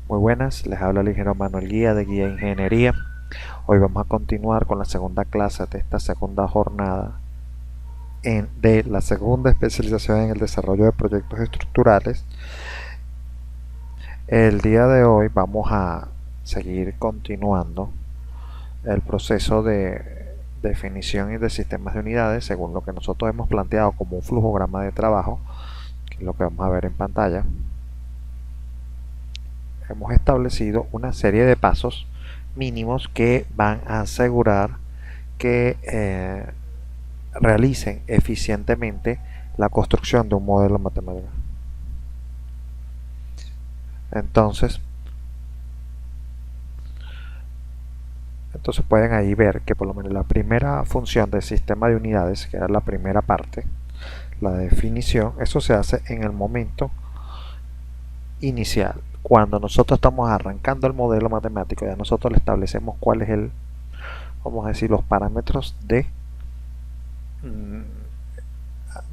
Muy buenas, les habla el ingeniero Manuel Guía de Guía Ingeniería. Hoy vamos a continuar con la segunda clase de esta segunda jornada de la segunda especialización en el desarrollo de proyectos estructurales. El día de hoy vamos a seguir continuando el proceso de definición y de sistemas de unidades según lo que nosotros hemos planteado como un flujograma de trabajo, que es lo que vamos a ver en pantalla. Hemos establecido una serie de pasos mínimos que van a asegurar que realicen eficientemente la construcción de un modelo matemático. Entonces, pueden ahí ver que por lo menos la primera función del sistema de unidades, que era la primera parte, la definición, eso se hace en el momento inicial. Cuando nosotros estamos arrancando el modelo matemático, ya nosotros le establecemos cuál es el, vamos a decir, los parámetros de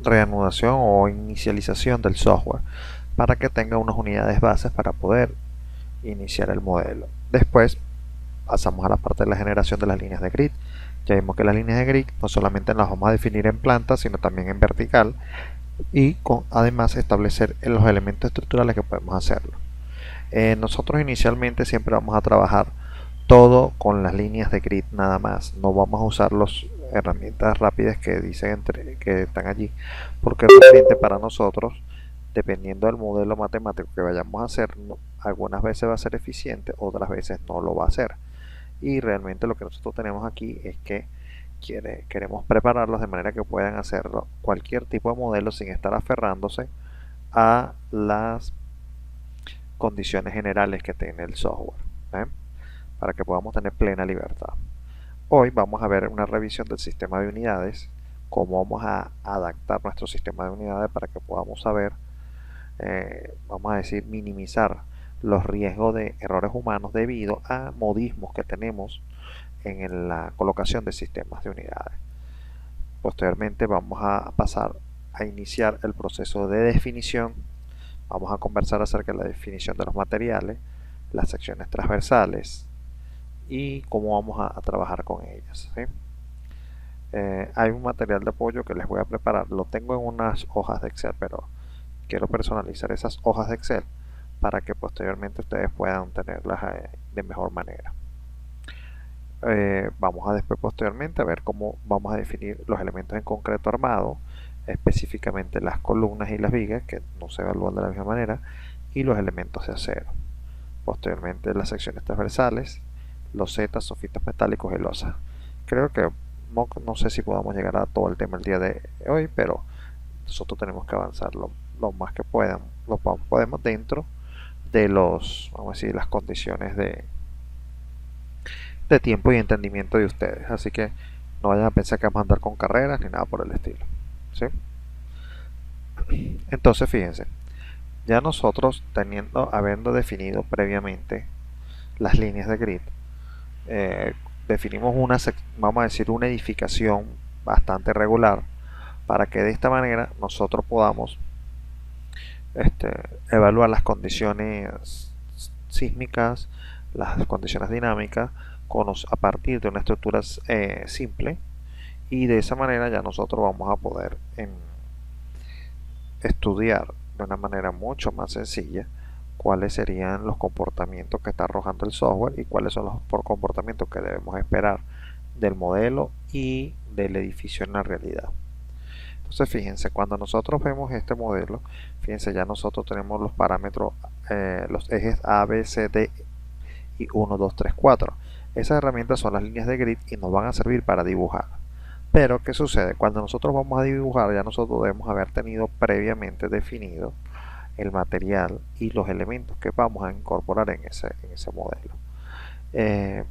reanudación o inicialización del software para que tenga unas unidades bases para poder iniciar el modelo. Después pasamos a la parte de la generación de las líneas de grid. Ya vimos que las líneas de grid no solamente las vamos a definir en planta, sino también en vertical, y además establecer los elementos estructurales que podemos hacerlo. Nosotros inicialmente siempre vamos a trabajar todo con las líneas de grid nada más. No vamos a usar las herramientas rápidas que dicen que están allí, porque realmente para nosotros, dependiendo del modelo matemático que vayamos a hacer, algunas veces va a ser eficiente, otras veces no lo va a hacer. Y realmente lo que nosotros tenemos aquí es que queremos prepararlos de manera que puedan hacerlo cualquier tipo de modelo sin estar aferrándose a las condiciones generales que tiene el software, ¿eh? Para que podamos tener plena libertad. Hoy vamos a ver una revisión del sistema de unidades, cómo vamos a adaptar nuestro sistema de unidades para que podamos saber, vamos a decir, minimizar los riesgos de errores humanos debido a modismos que tenemos en la colocación de sistemas de unidades. Posteriormente vamos a pasar a iniciar el proceso de definición. Vamos a conversar acerca de la definición de los materiales, las secciones transversales y cómo vamos a trabajar con ellas, ¿sí? Hay un material de apoyo que les voy a preparar. Lo tengo en unas hojas de Excel, pero quiero personalizar esas hojas de Excel para que posteriormente ustedes puedan tenerlas de mejor manera. Vamos a después posteriormente a ver cómo vamos a definir los elementos en concreto armado, específicamente las columnas y las vigas, que no se evalúan de la misma manera, y los elementos de acero. Posteriormente las secciones transversales, losetas, sofitos metálicos y losas. Creo que no sé si podamos llegar a todo el tema el día de hoy, pero nosotros tenemos que avanzar lo más que podemos dentro de vamos a decir, las condiciones de tiempo y entendimiento de ustedes. Así que no vayan a pensar que vamos a andar con carreras ni nada por el estilo, ¿sí? Entonces fíjense, ya nosotros habiendo definido previamente las líneas de grid, definimos vamos a decir, una edificación bastante regular para que de esta manera nosotros podamos evaluar las condiciones sísmicas, las condiciones dinámicas a partir de una estructura simple, y de esa manera ya nosotros vamos a poder estudiar de una manera mucho más sencilla cuáles serían los comportamientos que está arrojando el software y cuáles son los comportamientos que debemos esperar del modelo y del edificio en la realidad. Entonces fíjense, cuando nosotros vemos este modelo, fíjense, ya nosotros tenemos los parámetros, los ejes A, B, C, D y 1, 2, 3, 4. Esas herramientas son las líneas de grid y nos van a servir para dibujar. Pero ¿qué sucede? Cuando nosotros vamos a dibujar, ya nosotros debemos haber tenido previamente definido el material y los elementos que vamos a incorporar en ese modelo.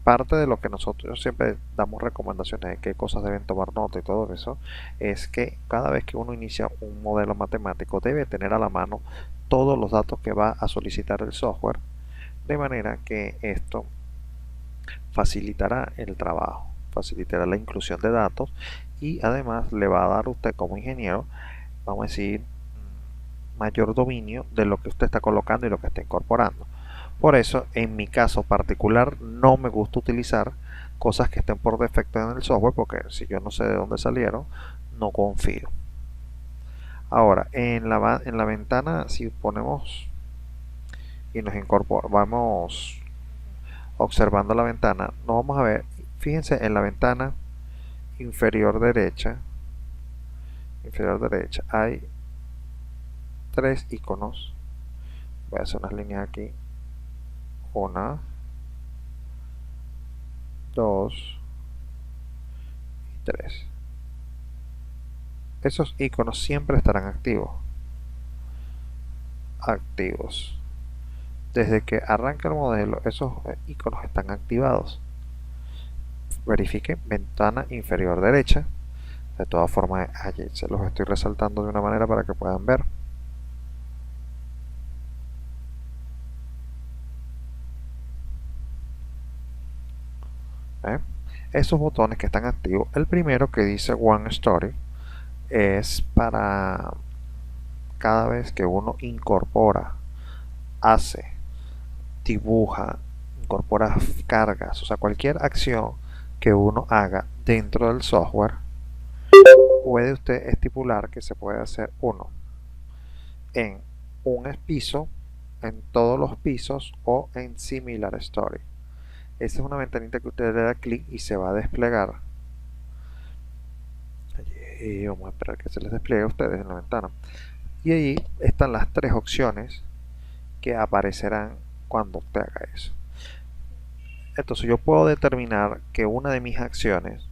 Parte de lo que nosotros siempre damos recomendaciones de qué cosas deben tomar nota y todo eso, es que cada vez que uno inicia un modelo matemático debe tener a la mano todos los datos que va a solicitar el software, de manera que esto facilitará el trabajo, facilitará la inclusión de datos y además le va a dar a usted como ingeniero, vamos a decir, mayor dominio de lo que usted está colocando y lo que está incorporando. Por eso, en mi caso particular, no me gusta utilizar cosas que estén por defecto en el software, porque si yo no sé de dónde salieron, no confío. Ahora, en la ventana, si ponemos y nos incorporamos, vamos observando la ventana, nos vamos a ver, fíjense en la ventana inferior derecha, hay tres iconos. Voy a hacer unas líneas aquí. Una, dos y tres. Esos iconos siempre estarán activos. Desde que arranca el modelo, esos iconos están activados. Verifiquen ventana inferior derecha. De todas formas, allí se los estoy resaltando de una manera para que puedan ver. Esos botones que están activos, el primero que dice One Story es para cada vez que uno incorpora, hace, dibuja, incorpora cargas, o sea, cualquier acción que uno haga dentro del software, puede usted estipular que se puede hacer uno en un piso, en todos los pisos o en Similar Story. Esa es una ventanita que usted le da clic y se va a desplegar. Y vamos a esperar que se les despliegue a ustedes en la ventana. Y ahí están las tres opciones que aparecerán cuando usted haga eso. Entonces yo puedo determinar que una de mis acciones,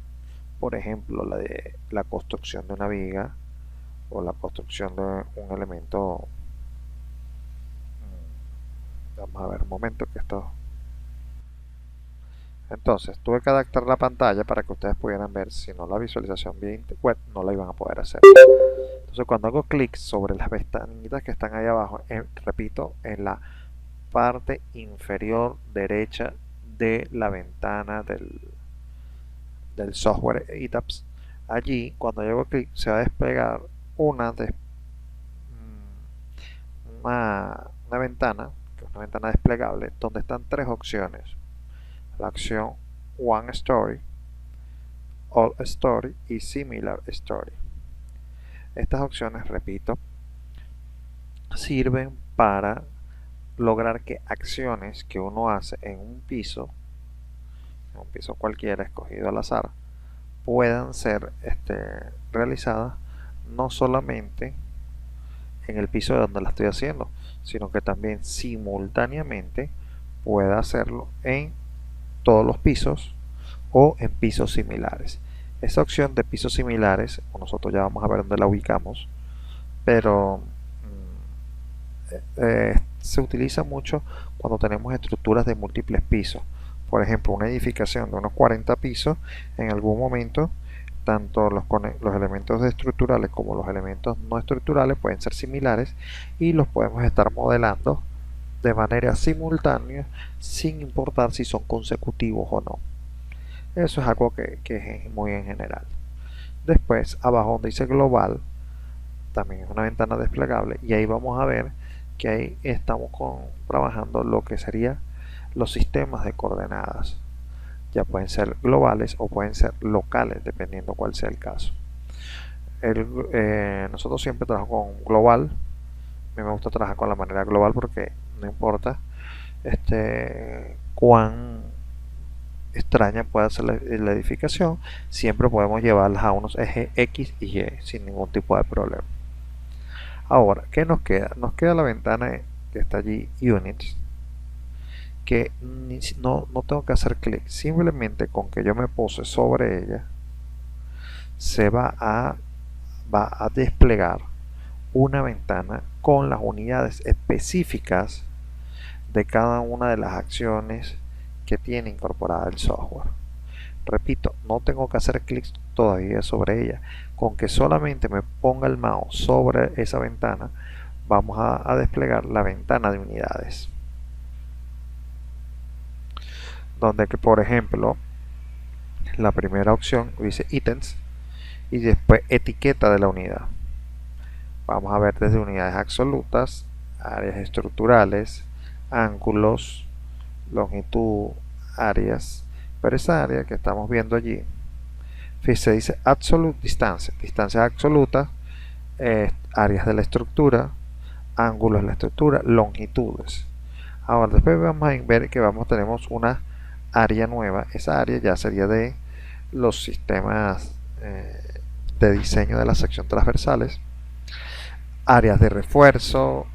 por ejemplo la de la construcción de una viga o la construcción de un elemento, vamos a ver un momento que esto, entonces tuve que adaptar la pantalla para que ustedes pudieran ver, si no la visualización bien web no la iban a poder hacer. Entonces cuando hago clic sobre las ventanitas que están ahí abajo, repito, en la parte inferior derecha de la ventana del software ETABS, allí cuando yo hago clic se va a desplegar una ventana, que es una ventana desplegable, donde están tres opciones: la acción One Story, All Story y Similar Story. Estas opciones, repito, sirven para lograr que acciones que uno hace en un piso cualquiera escogido al azar, puedan ser realizadas no solamente en el piso de donde la estoy haciendo, sino que también simultáneamente pueda hacerlo en todos los pisos o en pisos similares. Esa opción de pisos similares, nosotros ya vamos a ver dónde la ubicamos, pero se utiliza mucho cuando tenemos estructuras de múltiples pisos. Por ejemplo, una edificación de unos 40 pisos, en algún momento tanto los elementos estructurales como los elementos no estructurales pueden ser similares y los podemos estar modelando de manera simultánea sin importar si son consecutivos o no. Eso es algo que es muy en general. Después, abajo donde dice global, también es una ventana desplegable y ahí vamos a ver que ahí estamos trabajando lo que sería los sistemas de coordenadas. Ya pueden ser globales o pueden ser locales, dependiendo cuál sea el caso. Nosotros siempre trabajamos con global. A mí me gusta trabajar con la manera global porque no importa cuán extraña pueda ser la edificación, siempre podemos llevarlas a unos ejes X y Y sin ningún tipo de problema. Ahora, ¿qué nos queda? Nos queda la ventana que está allí, Units, que no tengo que hacer clic, simplemente con que yo me pose sobre ella se va a desplegar una ventana con las unidades específicas de cada una de las acciones que tiene incorporada el software. Repito, no tengo que hacer clic todavía sobre ella, con que solamente me ponga el mouse sobre esa ventana vamos a desplegar la ventana de unidades, donde que por ejemplo la primera opción dice ítems y después etiqueta de la unidad. Vamos a ver desde unidades absolutas, áreas estructurales, ángulos, longitud, áreas, pero esa área que estamos viendo allí se dice absolute distance, distancia absoluta, áreas de la estructura, ángulos de la estructura, longitudes. Ahora después vamos a ver que tenemos una área nueva. Esa área ya sería de los sistemas de diseño de la sección transversales, áreas de refuerzo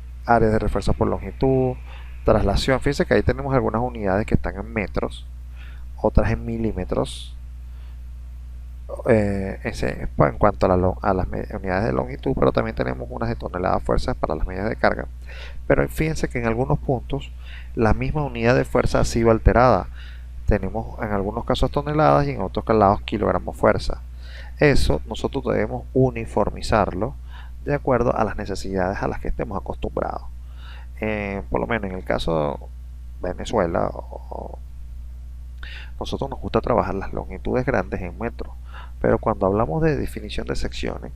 por longitud, traslación. Fíjense que ahí tenemos algunas unidades que están en metros, otras en milímetros, en cuanto a las unidades de longitud, pero también tenemos unas de toneladas fuerzas para las medidas de carga. Pero fíjense que en algunos puntos la misma unidad de fuerza ha sido alterada. Tenemos en algunos casos toneladas y en otros casos kilogramos fuerza. Eso nosotros debemos uniformizarlo de acuerdo a las necesidades a las que estemos acostumbrados. Por lo menos en el caso de Venezuela, nosotros nos gusta trabajar las longitudes grandes en metros, pero cuando hablamos de definición de secciones,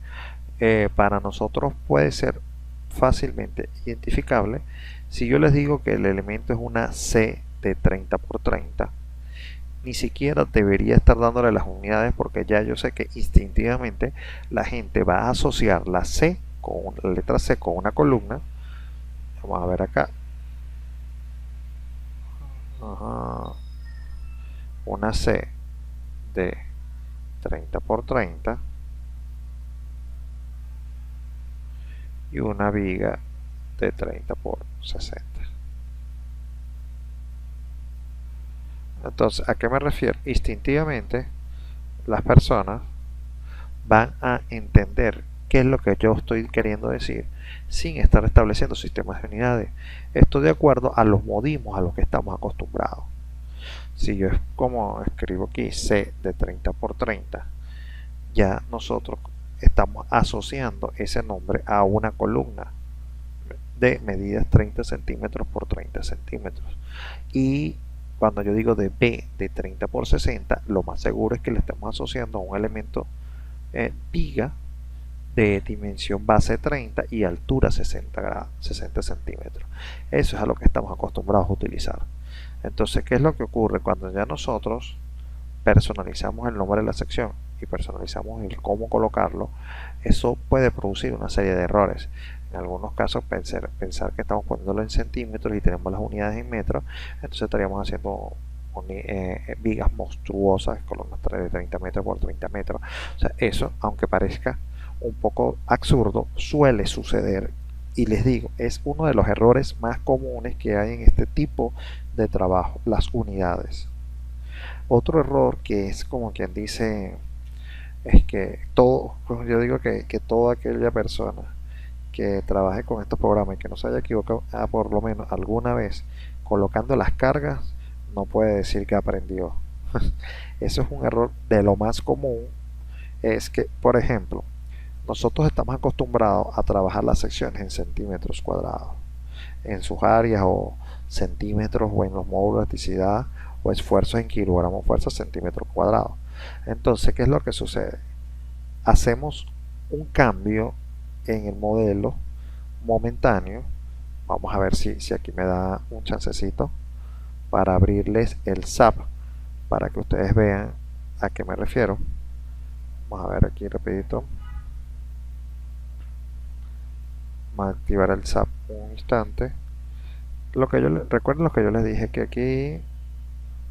para nosotros puede ser fácilmente identificable si yo les digo que el elemento es una C de 30 por 30. Ni siquiera debería estar dándole las unidades, porque ya yo sé que instintivamente la gente va a asociar la letra C con una columna. Vamos a ver acá. Una C de 30 por 30 y una viga de 30 por 60. Entonces, ¿a qué me refiero? Instintivamente las personas van a entender qué es lo que yo estoy queriendo decir sin estar estableciendo sistemas de unidades. Esto de acuerdo a los modismos a los que estamos acostumbrados. Si yo como escribo aquí C de 30 por 30, ya nosotros estamos asociando ese nombre a una columna de medidas 30 centímetros por 30 centímetros. Y cuando yo digo de B de 30 por 60, lo más seguro es que le estemos asociando a un elemento viga de dimensión base 30 y altura 60 centímetros. Eso es a lo que estamos acostumbrados a utilizar. Entonces, ¿qué es lo que ocurre cuando ya nosotros personalizamos el nombre de la sección y personalizamos el cómo colocarlo? Eso puede producir una serie de errores. En algunos casos pensar que estamos poniéndolo en centímetros y tenemos las unidades en metros, entonces estaríamos haciendo vigas monstruosas, columnas de 30 metros por 30 metros. O sea, eso, aunque parezca un poco absurdo, suele suceder, y les digo, es uno de los errores más comunes que hay en este tipo de trabajo, las unidades. Otro error que es como quien dice, es que yo digo que toda aquella persona que trabaje con estos programas y que no se haya equivocado por lo menos alguna vez colocando las cargas, no puede decir que aprendió. Eso es un error de lo más común. Es que, por ejemplo, nosotros estamos acostumbrados a trabajar las secciones en centímetros cuadrados, en sus áreas, o centímetros, o en los módulos de elasticidad, o esfuerzos en kilogramos fuerza centímetros cuadrados. Entonces, ¿qué es lo que sucede? Hacemos un cambio en el modelo momentáneo. Vamos a ver si aquí me da un chancecito para abrirles el SAP para que ustedes vean a qué me refiero. Vamos a ver aquí rapidito. Vamos a activar el SAP un instante. Recuerden lo que yo les dije, que aquí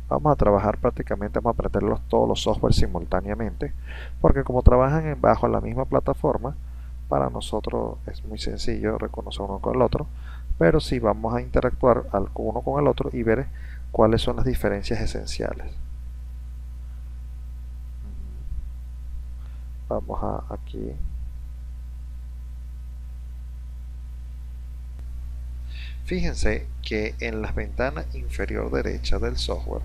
vamos a trabajar prácticamente, vamos a aprender todos los softwares simultáneamente, porque como trabajan bajo la misma plataforma, para nosotros es muy sencillo reconocer uno con el otro, pero sí vamos a interactuar uno con el otro y ver cuáles son las diferencias esenciales. Vamos aquí. Fíjense que en la ventana inferior derecha del software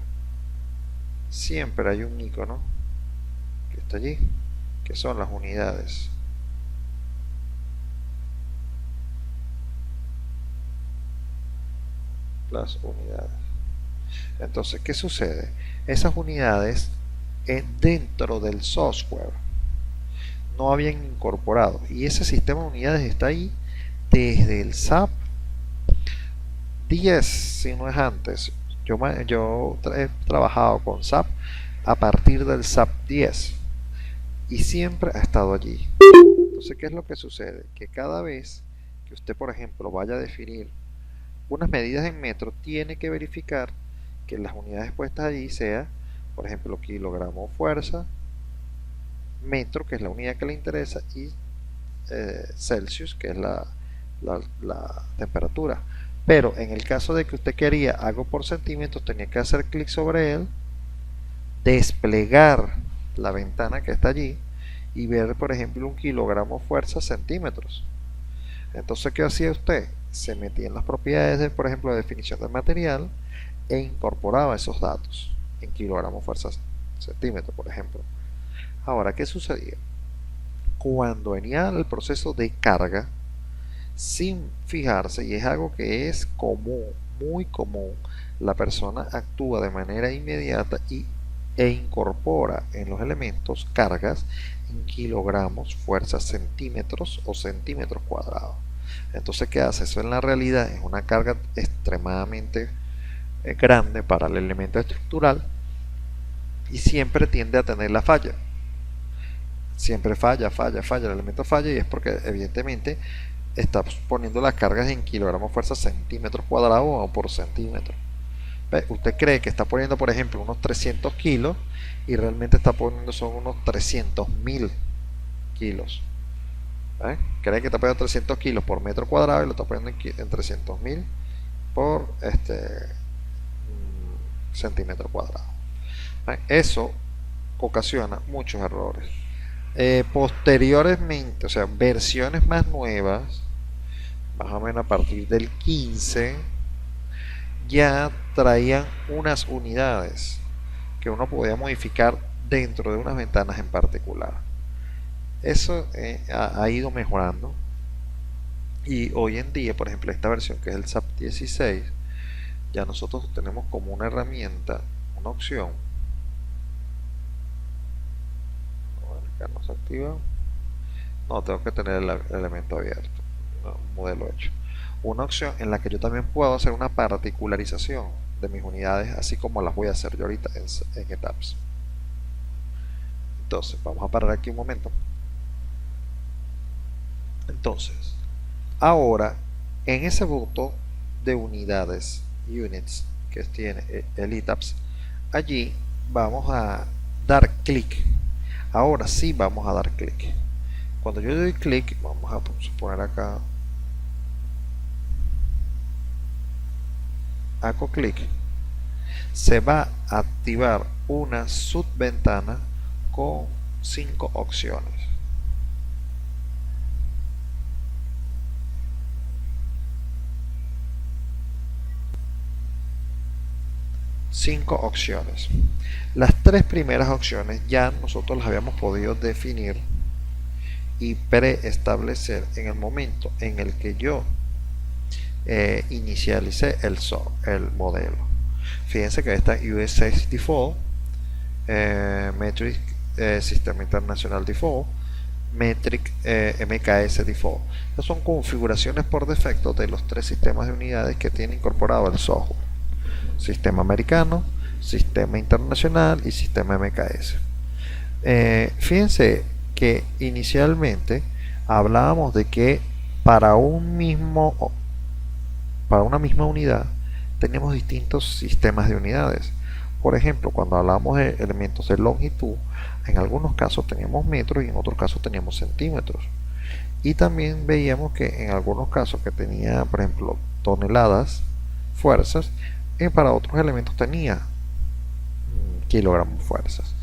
siempre hay un icono que está allí, que son las unidades. Las unidades. Entonces, ¿qué sucede? Esas unidades dentro del software no habían incorporado, y ese sistema de unidades está ahí desde el SAP 10 si no es antes. Yo he trabajado con SAP a partir del SAP 10 y siempre ha estado allí. Entonces, ¿qué es lo que sucede? Que cada vez que usted, por ejemplo, vaya a definir unas medidas en metro, tiene que verificar que las unidades puestas allí sea, por ejemplo, kilogramo fuerza, metro, que es la unidad que le interesa, y Celsius, que es la temperatura. Pero en el caso de que usted quería algo por centímetros, tenía que hacer clic sobre él, desplegar la ventana que está allí y ver, por ejemplo, un kilogramo fuerza centímetros. Entonces, ¿qué hacía usted? Se metía en las propiedades de, por ejemplo, de definición del material e incorporaba esos datos en kilogramo fuerza centímetros, por ejemplo. Ahora, ¿qué sucedía? Cuando venía el proceso de carga, sin fijarse, y es algo que es común, muy común, la persona actúa de manera inmediata e incorpora en los elementos cargas en kilogramos, fuerzas, centímetros o centímetros cuadrados. Entonces, ¿qué hace? Eso en la realidad es una carga extremadamente grande para el elemento estructural y siempre tiende a tener la falla. Siempre falla, el elemento falla, y es porque evidentemente está poniendo las cargas en kilogramos fuerza centímetros cuadrados o por centímetro. Usted cree que está poniendo, por ejemplo, unos 300 kilos y realmente está poniendo son unos 300.000 kilos. Cree que está poniendo 300 kilos por metro cuadrado y lo está poniendo en 300.000 por centímetro cuadrado. Eso ocasiona muchos errores. Posteriormente, o sea, versiones más nuevas, más o menos a partir del 15, ya traían unas unidades que uno podía modificar dentro de unas ventanas en particular. Eso ha ido mejorando y hoy en día, por ejemplo, esta versión que es el SAP 16, ya nosotros tenemos como una herramienta, una opción. Acá no se activa. No, tengo que tener el elemento abierto, un modelo hecho. Una opción en la que yo también puedo hacer una particularización de mis unidades, así como las voy a hacer yo ahorita en Etaps. Entonces, vamos a parar aquí un momento. Entonces, ahora, en ese botón de unidades, units, que tiene el Etaps, allí vamos a dar clic. Ahora sí vamos a dar clic. Cuando yo doy clic, vamos a poner acá, hago clic, se va a activar una subventana con 5 opciones. Las 3 primeras opciones ya nosotros las habíamos podido definir y preestablecer en el momento en el que yo inicialicé el modelo. Fíjense que está US6 Default, Metric Sistema Internacional Default, Metric MKS Default. Estas son configuraciones por defecto de los 3 sistemas de unidades que tiene incorporado el software: sistema americano, sistema internacional y sistema MKS. Fíjense que inicialmente hablábamos de que para una misma unidad teníamos distintos sistemas de unidades. Por ejemplo, cuando hablábamos de elementos de longitud, en algunos casos teníamos metros y en otros casos teníamos centímetros. Y también veíamos que en algunos casos que tenía, por ejemplo, toneladas, fuerzas, y para otros elementos tenía kilogramos fuerzas.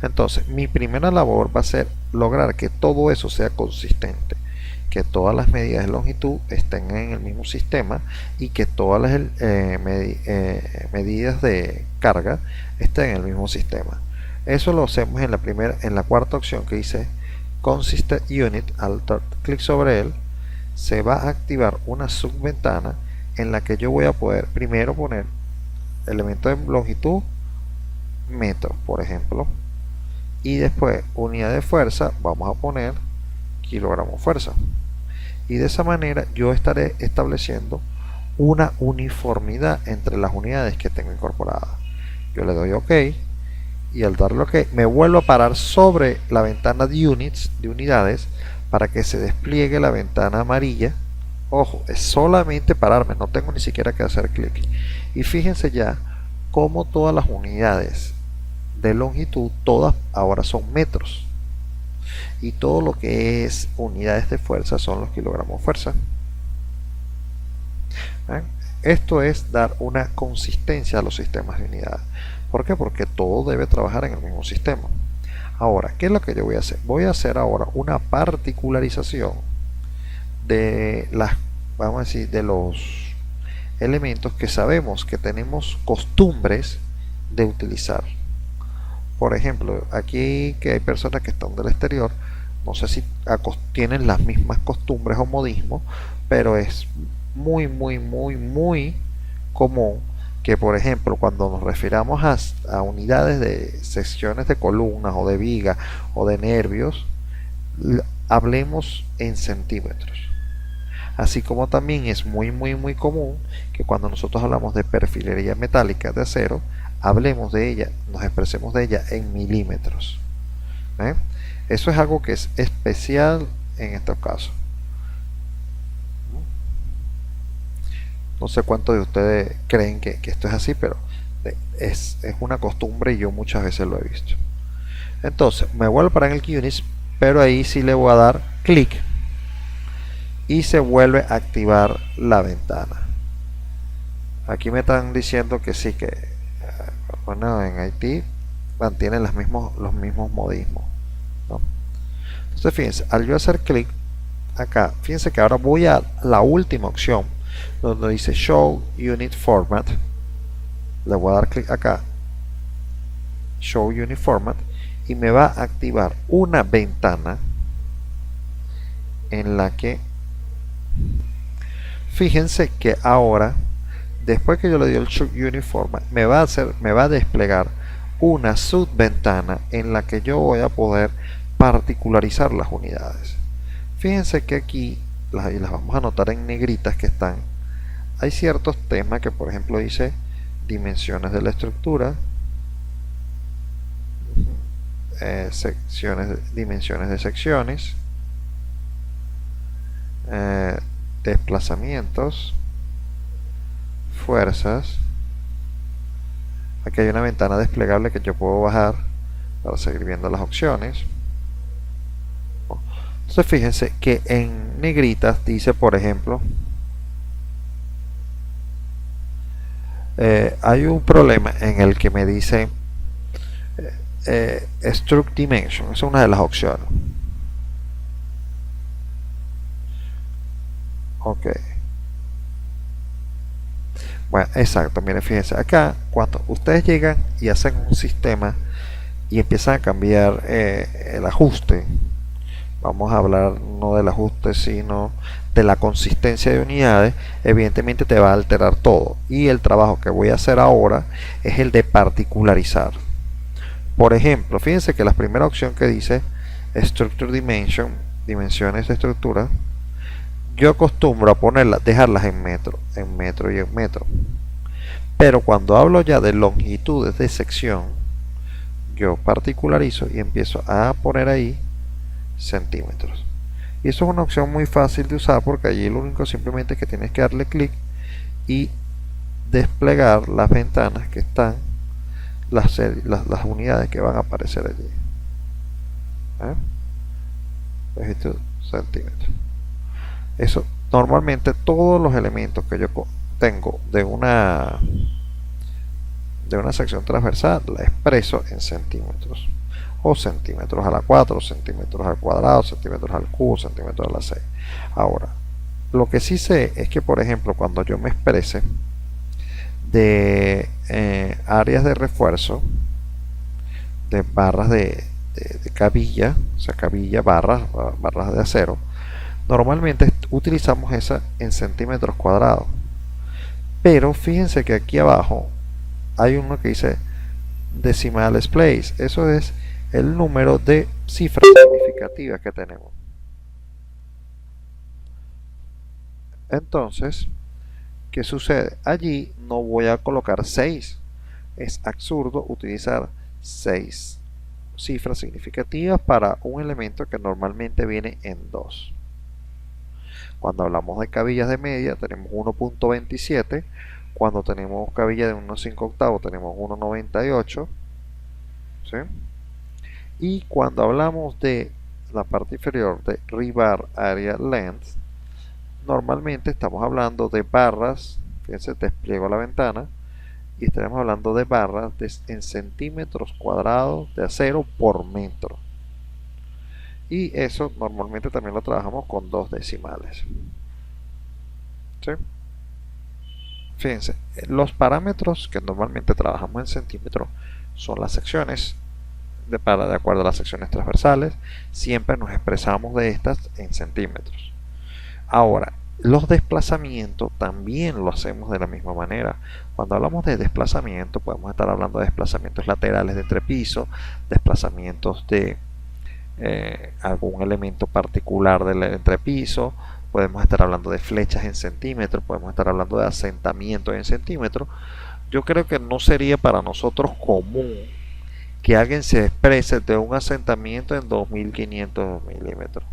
Entonces, mi primera labor va a ser lograr que todo eso sea consistente, que todas las medidas de longitud estén en el mismo sistema y que todas las medidas de carga estén en el mismo sistema. Eso lo hacemos en la cuarta opción que dice Consistent Unit. Al dar clic sobre él, se va a activar una subventana en la que yo voy a poder primero poner elemento de longitud, metros, por ejemplo, y después unidad de fuerza, vamos a poner kilogramos fuerza, y de esa manera yo estaré estableciendo una uniformidad entre las unidades que tengo incorporadas. Yo le doy OK y al darle OK me vuelvo a parar sobre la ventana de units, de unidades, para que se despliegue la ventana amarilla. Ojo, es solamente pararme, no tengo ni siquiera que hacer clic. Y fíjense ya cómo todas las unidades de longitud, todas ahora son metros. Y todo lo que es unidades de fuerza son los kilogramos de fuerza. ¿Ven? Esto es dar una consistencia a los sistemas de unidades. ¿Por qué? Porque todo debe trabajar en el mismo sistema. Ahora, ¿qué es lo que yo voy a hacer? Voy a hacer ahora una particularización de las, vamos a decir, de los elementos que sabemos que tenemos costumbres de utilizar. Por ejemplo, aquí que hay personas que están del exterior, no sé si tienen las mismas costumbres o modismos, pero es muy común que, por ejemplo, cuando nos refiramos a unidades de secciones de columnas o de vigas o de nervios, hablemos en centímetros. Así como también es muy común que cuando nosotros hablamos de perfilería metálica de acero, hablemos de ella, nos expresemos de ella en milímetros. ¿Eh? Eso es algo que es especial en estos casos. No sé cuántos de ustedes creen que esto es así, pero es una costumbre y yo muchas veces lo he visto. Entonces, me vuelvo para en el QNIS, pero ahí sí le voy a dar clic y se vuelve a activar la ventana. Aquí me están diciendo que sí, que bueno, en Haití mantienen los mismos modismos, ¿no? Entonces fíjense, al yo hacer clic acá, fíjense que ahora voy a la última opción donde dice Show Unit Format. Le voy a dar clic acá, Show Unit Format, y me va a activar una ventana en la que, fíjense que ahora, después que yo le doy el Show Unit Format, me va a desplegar una subventana en la que yo voy a poder particularizar las unidades. Fíjense que aquí las vamos a anotar en negritas que están. Hay ciertos temas que, por ejemplo, dice dimensiones de la estructura, dimensiones de secciones, desplazamientos, fuerzas. Aquí hay una ventana desplegable que yo puedo bajar para seguir viendo las opciones. Entonces fíjense que en negritas dice, por ejemplo, hay un problema en el que me dice Struct Dimension. Esa es una de las opciones. Ok. Bueno, exacto. Miren, fíjense, acá cuando ustedes llegan y hacen un sistema y empiezan a cambiar el ajuste, vamos a hablar no del ajuste sino de la consistencia de unidades, evidentemente te va a alterar todo, y el trabajo que voy a hacer ahora es el de particularizar. Por ejemplo, fíjense que la primera opción que dice Structure Dimension, dimensiones de estructura, yo acostumbro a ponerlas, dejarlas en metro y en metro, pero cuando hablo ya de longitudes de sección, yo particularizo y empiezo a poner ahí centímetros. Y eso es una opción muy fácil de usar, porque allí lo único simplemente es que tienes que darle clic y desplegar las ventanas que están, las unidades que van a aparecer allí. Centímetros. Eso, normalmente todos los elementos que yo tengo de una sección transversal la expreso en centímetros, o centímetros a la 4, centímetros al cuadrado, centímetros al cubo, centímetros a la 6. Ahora, lo que sí sé es que, por ejemplo, cuando yo me exprese de áreas de refuerzo, de barras de cabilla, o sea, cabilla, barras de acero, normalmente utilizamos esa en centímetros cuadrados. Pero fíjense que aquí abajo hay uno que dice decimales place. Eso es el número de cifras significativas que tenemos. Entonces, ¿Qué sucede? Allí no voy a colocar 6. Es absurdo utilizar 6 cifras significativas para un elemento que normalmente viene en 2. Cuando hablamos de cabillas de media tenemos 1.27, cuando tenemos cabilla de unos 5 octavos tenemos 1.98, ¿sí? Y cuando hablamos de la parte inferior de rebar area length, normalmente estamos hablando de barras, fíjense, despliego la ventana, y estaremos hablando de barras en centímetros cuadrados de acero por metro. Y eso normalmente también lo trabajamos con 2 decimales. ¿Sí? Fíjense, los parámetros que normalmente trabajamos en centímetros son las secciones, de acuerdo a las secciones transversales, siempre nos expresamos de estas en centímetros. Ahora, los desplazamientos también lo hacemos de la misma manera. Cuando hablamos de desplazamiento, podemos estar hablando de desplazamientos laterales de entrepiso, desplazamientos de algún elemento particular del entrepiso, podemos estar hablando de flechas en centímetros, podemos estar hablando de asentamientos en centímetros. Yo creo que no sería para nosotros común que alguien se exprese de un asentamiento en 2500 milímetros.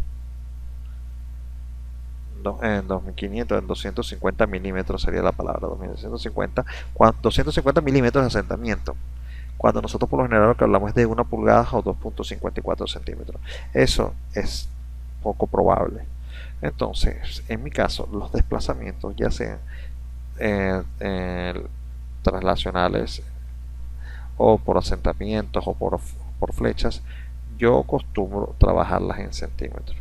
En 2500, en 250 milímetros sería la palabra, 250 milímetros de asentamiento, cuando nosotros por lo general lo que hablamos es de 1 pulgada o 2.54 centímetros. Eso es poco probable. Entonces, en mi caso, los desplazamientos, ya sean traslacionales o por asentamientos o por flechas, yo acostumbro trabajarlas en centímetros.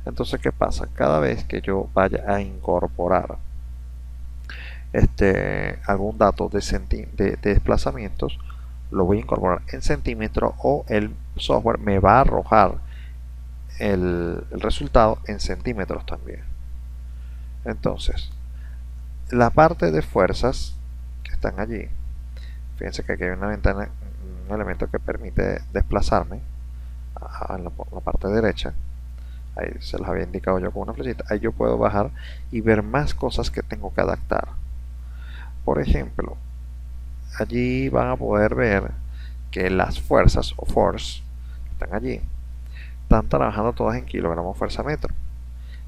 Entonces, ¿qué pasa? Cada vez que yo vaya a incorporar algún dato de desplazamientos, lo voy a incorporar en centímetros, o el software me va a arrojar el resultado en centímetros también. Entonces, la parte de fuerzas que están allí, fíjense que aquí hay una ventana, un elemento que permite desplazarme en la parte derecha. Ahí se los había indicado yo con una flechita. Ahí yo puedo bajar y ver más cosas que tengo que adaptar. Por ejemplo, allí van a poder ver que las fuerzas o force que están allí están trabajando todas en kilogramos fuerza metro.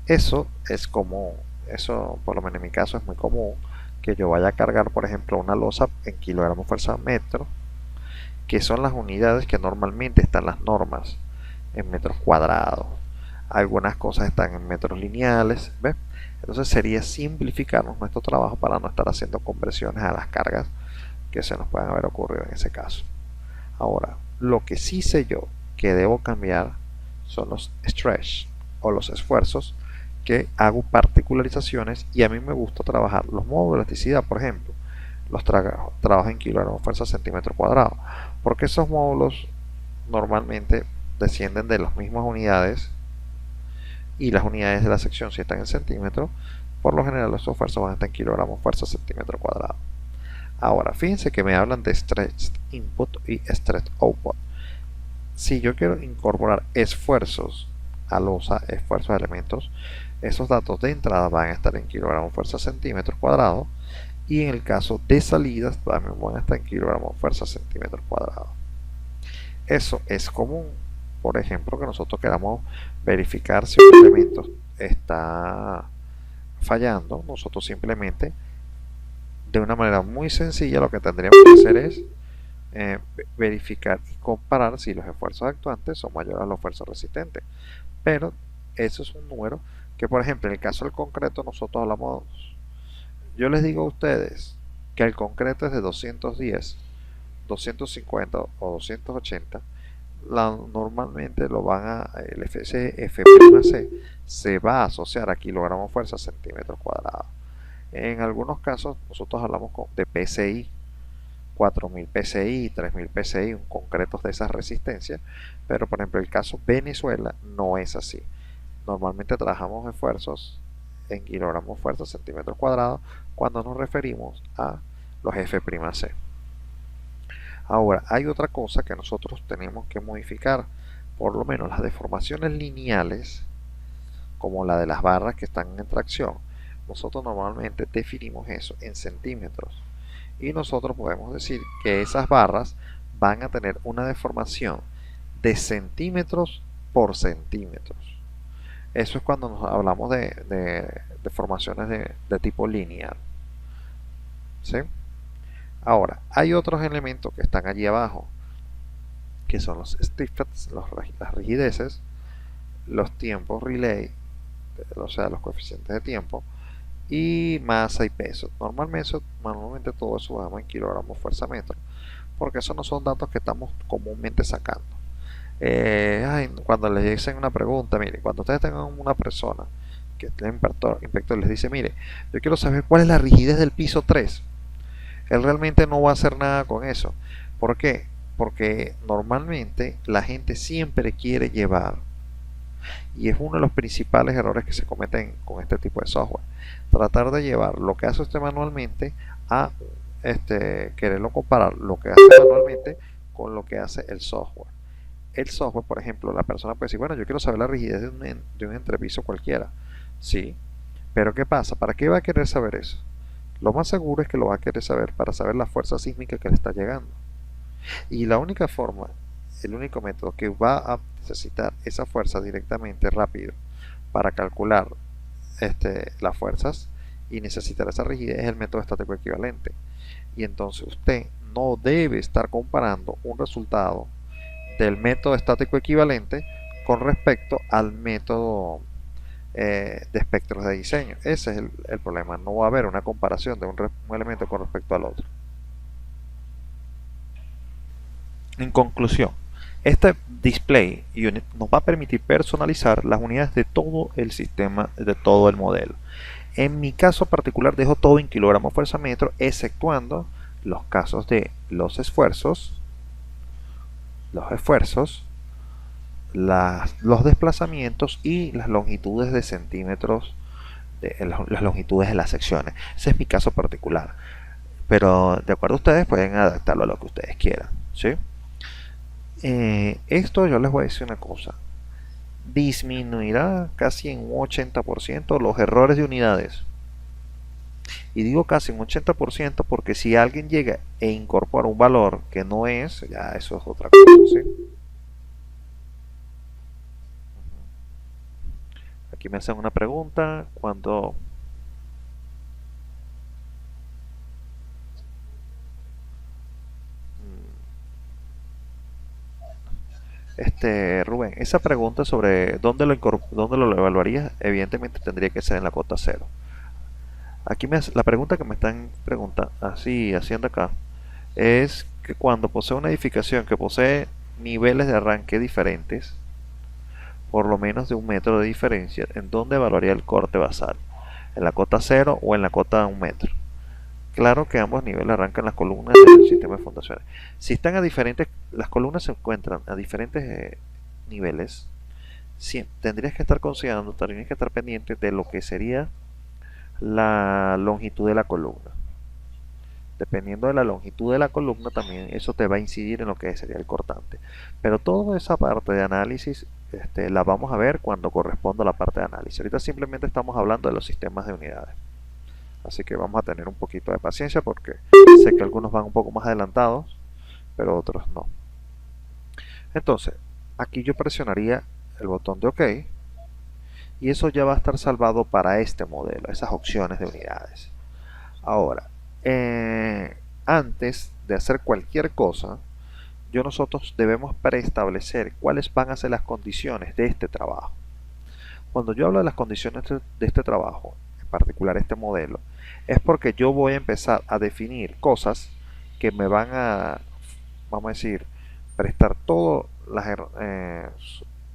Eso es común, eso por lo menos en mi caso es muy común, que yo vaya a cargar por ejemplo una losa en kilogramos fuerza metro, que son las unidades que normalmente están las normas en metros cuadrados. Algunas cosas están en metros lineales, ¿ves? Entonces sería simplificarnos nuestro trabajo para no estar haciendo conversiones a las cargas que se nos puedan haber ocurrido en ese caso. Ahora, lo que sí sé yo que debo cambiar son los stretch o los esfuerzos, que hago particularizaciones, y a mí me gusta trabajar los módulos de elasticidad, por ejemplo, los trabajo en kilogramos fuerza centímetro cuadrado, porque esos módulos normalmente descienden de las mismas unidades, y las unidades de la sección si están en centímetros, por lo general los esfuerzos van a estar en kilogramos fuerza centímetro cuadrado. Ahora, fíjense que me hablan de stretch input y stretch output. Si yo quiero incorporar esfuerzos a losa, esfuerzos a elementos, esos datos de entrada van a estar en kilogramos fuerza centímetros cuadrados, y en el caso de salidas también van a estar en kilogramos fuerza centímetros cuadrados. Eso es común. Por ejemplo, que nosotros queramos verificar si un elemento está fallando, nosotros simplemente, de una manera muy sencilla, lo que tendríamos que hacer es verificar y comparar si los esfuerzos actuantes son mayores a los esfuerzos resistentes. Pero eso es un número que, por ejemplo, en el caso del concreto, nosotros hablamos, yo les digo a ustedes que el concreto es de 210, 250 o 280. Normalmente lo van a, el F'C se va a asociar a kilogramos fuerza centímetros cuadrados. En algunos casos nosotros hablamos de PSI, 4000 PSI, 3000 PSI, concretos de esas resistencias, pero por ejemplo el caso Venezuela no es así. Normalmente trabajamos esfuerzos en kilogramos fuerza centímetros cuadrados cuando nos referimos a los F'C. Ahora, hay otra cosa que nosotros tenemos que modificar, por lo menos las deformaciones lineales, como la de las barras que están en tracción, nosotros normalmente definimos eso en centímetros y nosotros podemos decir que esas barras van a tener una deformación de centímetros por centímetros. Eso es cuando nos hablamos de deformaciones de tipo lineal, ¿sí? Ahora, hay otros elementos que están allí abajo, que son los stiffness, las rigideces, los tiempos relay, o sea, los coeficientes de tiempo, y masa y peso. Normalmente todo eso lo damos en kilogramos fuerza metro, porque esos no son datos que estamos comúnmente sacando. Cuando les dicen una pregunta, mire, cuando ustedes tengan una persona que es el inspector les dice, mire, yo quiero saber cuál es la rigidez del piso 3, él realmente no va a hacer nada con eso. ¿Por qué? Porque normalmente la gente siempre quiere llevar, y es uno de los principales errores que se cometen con este tipo de software, tratar de llevar lo que hace usted manualmente a quererlo comparar lo que hace manualmente con lo que hace el software. El software, por ejemplo, la persona puede decir, bueno, yo quiero saber la rigidez de un entrepiso cualquiera. Sí, pero ¿qué pasa? ¿Para qué va a querer saber eso? Lo más seguro es que lo va a querer saber para saber la fuerza sísmica que le está llegando. Y la única forma, el único método que va a necesitar esa fuerza directamente rápido para calcular las fuerzas y necesitar esa rigidez es el método estático equivalente. Y entonces usted no debe estar comparando un resultado del método estático equivalente con respecto al método de espectros de diseño. Ese es el problema. No va a haber una comparación de un elemento con respecto al otro. En conclusión, este Display Unit nos va a permitir personalizar las unidades de todo el sistema, de todo el modelo. En mi caso particular dejo todo en kilogramos fuerza metro, exceptuando los casos de los esfuerzos, los desplazamientos y las longitudes de centímetros, las longitudes de las secciones. Ese es mi caso particular. Pero de acuerdo a ustedes pueden adaptarlo a lo que ustedes quieran, ¿sí? Esto yo les voy a decir una cosa. Disminuirá casi en un 80% los errores de unidades. Y digo casi un 80% porque si alguien llega e incorpora un valor que no es, ya eso es otra cosa, ¿sí? Aquí me hacen una pregunta, cuando Rubén, esa pregunta sobre dónde lo evaluarías, evidentemente tendría que ser en la cota cero. Aquí la pregunta que me están haciendo acá es que cuando posee una edificación que posee niveles de arranque diferentes, por lo menos de 1 metro de diferencia, ¿en dónde evaluaría el corte basal? ¿En la cota 0 o en la cota 1 metro? Claro que ambos niveles arrancan las columnas del sistema de fundaciones. Si están a diferentes, las columnas se encuentran a diferentes niveles, tendrías que estar considerando, tendrías que estar pendiente de lo que sería la longitud de la columna. Dependiendo de la longitud de la columna, también eso te va a incidir en lo que sería el cortante. Pero toda esa parte de análisis la vamos a ver cuando corresponda a la parte de análisis. Ahorita simplemente estamos hablando de los sistemas de unidades. Así que vamos a tener un poquito de paciencia porque sé que algunos van un poco más adelantados, pero otros no. Entonces, aquí yo presionaría el botón de OK y eso ya va a estar salvado para este modelo, esas opciones de unidades. Ahora, antes de hacer cualquier cosa, nosotros debemos preestablecer cuáles van a ser las condiciones de este trabajo. Cuando yo hablo de las condiciones de este trabajo, en particular este modelo, es porque yo voy a empezar a definir cosas que me van a, vamos a decir, prestar voy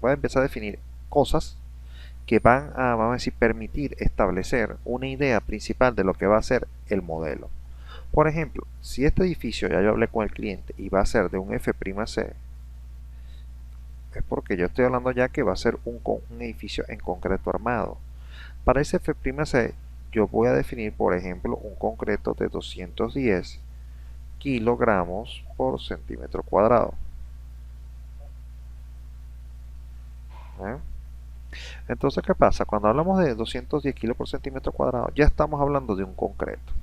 a empezar a definir cosas que van a, vamos a decir, permitir establecer una idea principal de lo que va a ser el modelo. Por ejemplo, si este edificio, ya yo hablé con el cliente y va a ser de un F'C, es porque yo estoy hablando ya que va a ser un edificio en concreto armado. Para ese F'C yo voy a definir, por ejemplo, un concreto de 210 kilogramos por centímetro cuadrado. Entonces, ¿qué pasa? Cuando hablamos de 210 kilos por centímetro cuadrado, ya estamos hablando de un concreto.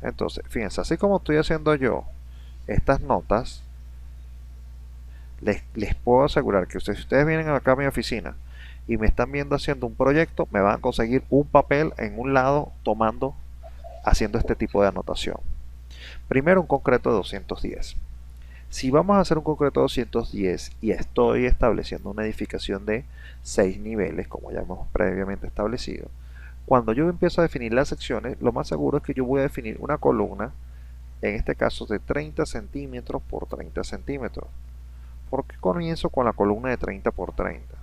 Entonces, fíjense, así como estoy haciendo yo estas notas, les puedo asegurar que si ustedes vienen acá a mi oficina y me están viendo haciendo un proyecto, me van a conseguir un papel en un lado haciendo este tipo de anotación. Primero, un concreto de 210. Si vamos a hacer un concreto de 210 y estoy estableciendo una edificación de 6 niveles, como ya hemos previamente establecido, cuando yo empiezo a definir las secciones, lo más seguro es que yo voy a definir una columna, en este caso de 30 centímetros por 30 centímetros. ¿Por qué comienzo con la columna de 30 por 30?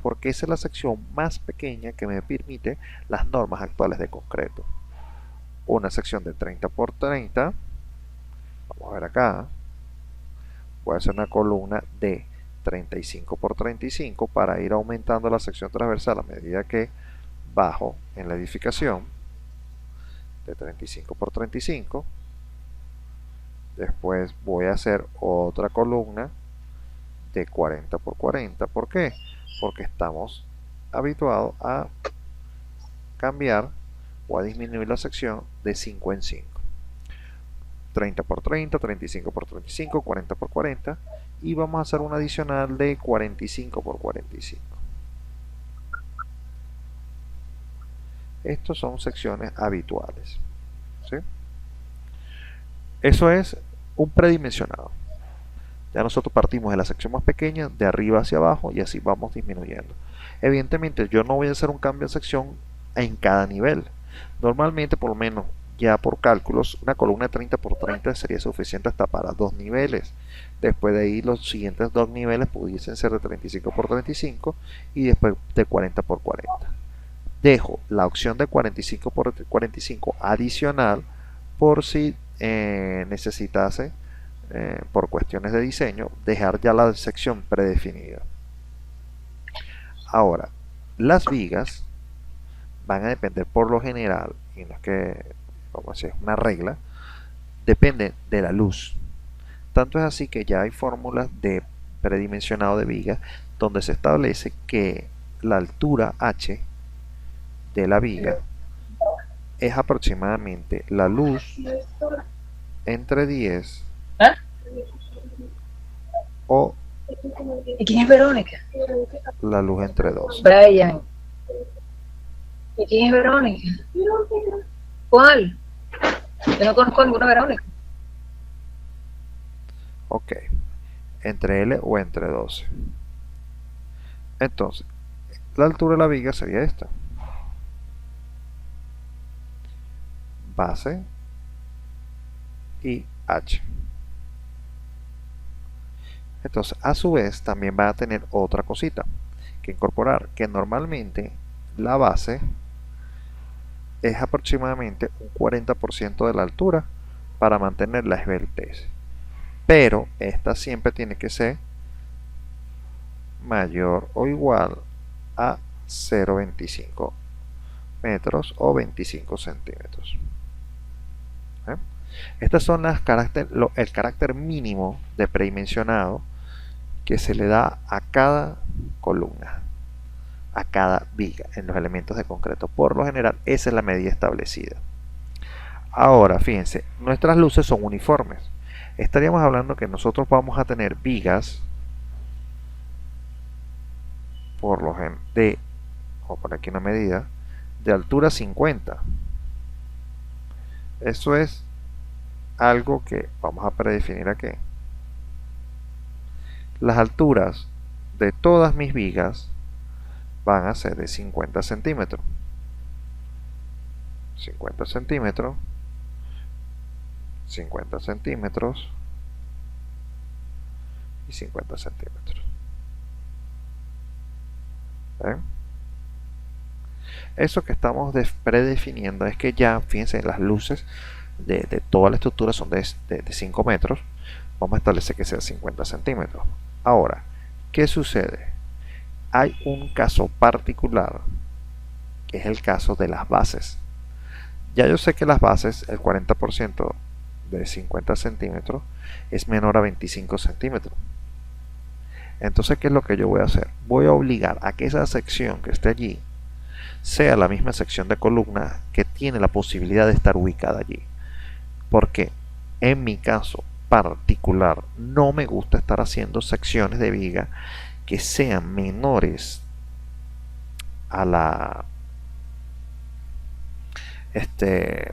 Porque esa es la sección más pequeña que me permite las normas actuales de concreto. Una sección de 30 por 30, vamos a ver acá, voy a hacer una columna de 35 por 35 para ir aumentando la sección transversal a medida que bajo en la edificación, de 35 por 35. Después voy a hacer otra columna de 40 por 40. ¿Por qué? Porque estamos habituados a cambiar o a disminuir la sección de 5 en 5. 30 por 30, 35 por 35, 40 por 40 y vamos a hacer una adicional de 45 por 45. Estos son secciones habituales, ¿sí? Eso es un predimensionado. Ya nosotros partimos de la sección más pequeña, de arriba hacia abajo, y así vamos disminuyendo. Evidentemente, yo no voy a hacer un cambio de sección en cada nivel. Normalmente, por lo menos, ya por cálculos, una columna de 30 por 30 sería suficiente hasta para 2 niveles. Después de ahí, los siguientes 2 niveles pudiesen ser de 35 por 35 y después de 40 por 40. Dejo la opción de 45 por 45 adicional por si necesitase, por cuestiones de diseño, dejar ya la sección predefinida. Ahora, las vigas van a depender por lo general, y no es que, vamos a decir, es una regla, depende de la luz. Tanto es así que ya hay fórmulas de predimensionado de vigas donde se establece que la altura H de la viga es aproximadamente la luz entre 10 ¿Ah? o ¿Y quién es Verónica? la luz entre 12. Brian. ¿Y quién es Verónica? ¿Cuál? Yo no conozco a ninguna Verónica. Ok, entre L o entre 12. Entonces, la altura de la viga sería esta. Base y H. Entonces, a su vez, también va a tener otra cosita que incorporar, que normalmente la base es aproximadamente un 40% de la altura para mantener la esbeltez. Pero esta siempre tiene que ser mayor o igual a 0,25 metros o 25 centímetros. Estas son el carácter mínimo de predimensionado que se le da a cada columna, a cada viga en los elementos de concreto. Por lo general, esa es la medida establecida. Ahora, fíjense, nuestras luces son uniformes. Estaríamos hablando que nosotros vamos a tener vigas por lo general o por aquí una medida de altura 50. Eso es algo que vamos a predefinir aquí. Las alturas de todas mis vigas van a ser de 50 centímetros. 50 centímetros, 50 centímetros y 50 centímetros. ¿Ven? Eso que estamos predefiniendo es que ya, fíjense, las luces de toda la estructura son de 5 metros. Vamos a establecer que sea 50 centímetros. Ahora, ¿qué sucede? Hay un caso particular, que es el caso de las bases. Ya yo sé que las bases, el 40% de 50 centímetros, es menor a 25 centímetros. Entonces, ¿qué es lo que yo voy a hacer? Voy a obligar a que esa sección que esté allí sea la misma sección de columna que tiene la posibilidad de estar ubicada allí. Porque en mi caso particular no me gusta estar haciendo secciones de viga que sean menores a la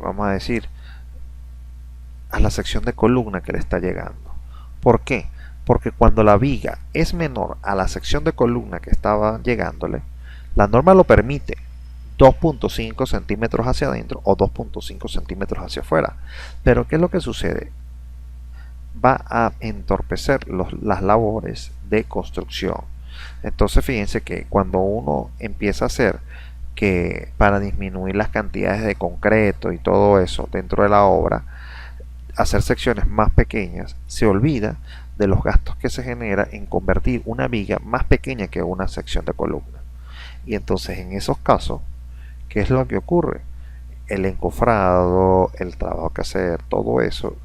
vamos a decir, a la sección de columna que le está llegando. ¿Por qué? Porque cuando la viga es menor a la sección de columna que estaba llegándole, la norma lo permite 2.5 centímetros hacia adentro o 2.5 centímetros hacia afuera. Pero ¿qué es lo que sucede? Va a entorpecer las labores de construcción. Entonces fíjense que cuando uno empieza a hacer que para disminuir las cantidades de concreto y todo eso dentro de la obra, hacer secciones más pequeñas, se olvida de los gastos que se genera en convertir una viga más pequeña que una sección de columna. Y entonces en esos casos, ¿qué es lo que ocurre? El encofrado, el trabajo que hacer, todo eso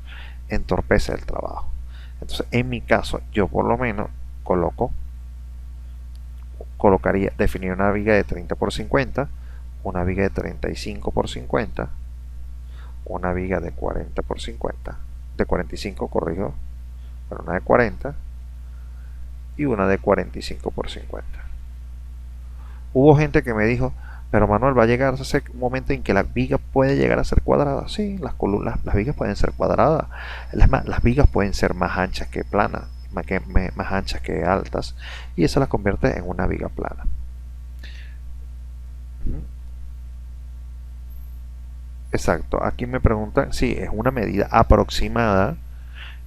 entorpece el trabajo. Entonces en mi caso, yo por lo menos colocaría, definir una viga de 30 por 50, una viga de 35 por 50, una viga de 40 por 50, de 45 corrijo, pero una de 40 y una de 45 por 50. Hubo gente que me dijo, pero Manuel, va a llegar a ese momento en que la viga puede llegar a ser cuadrada. Sí, las columnas, las vigas pueden ser cuadradas. Las vigas pueden ser más anchas que planas, más anchas que altas, y eso las convierte en una viga plana. Exacto, aquí me preguntan si es una medida aproximada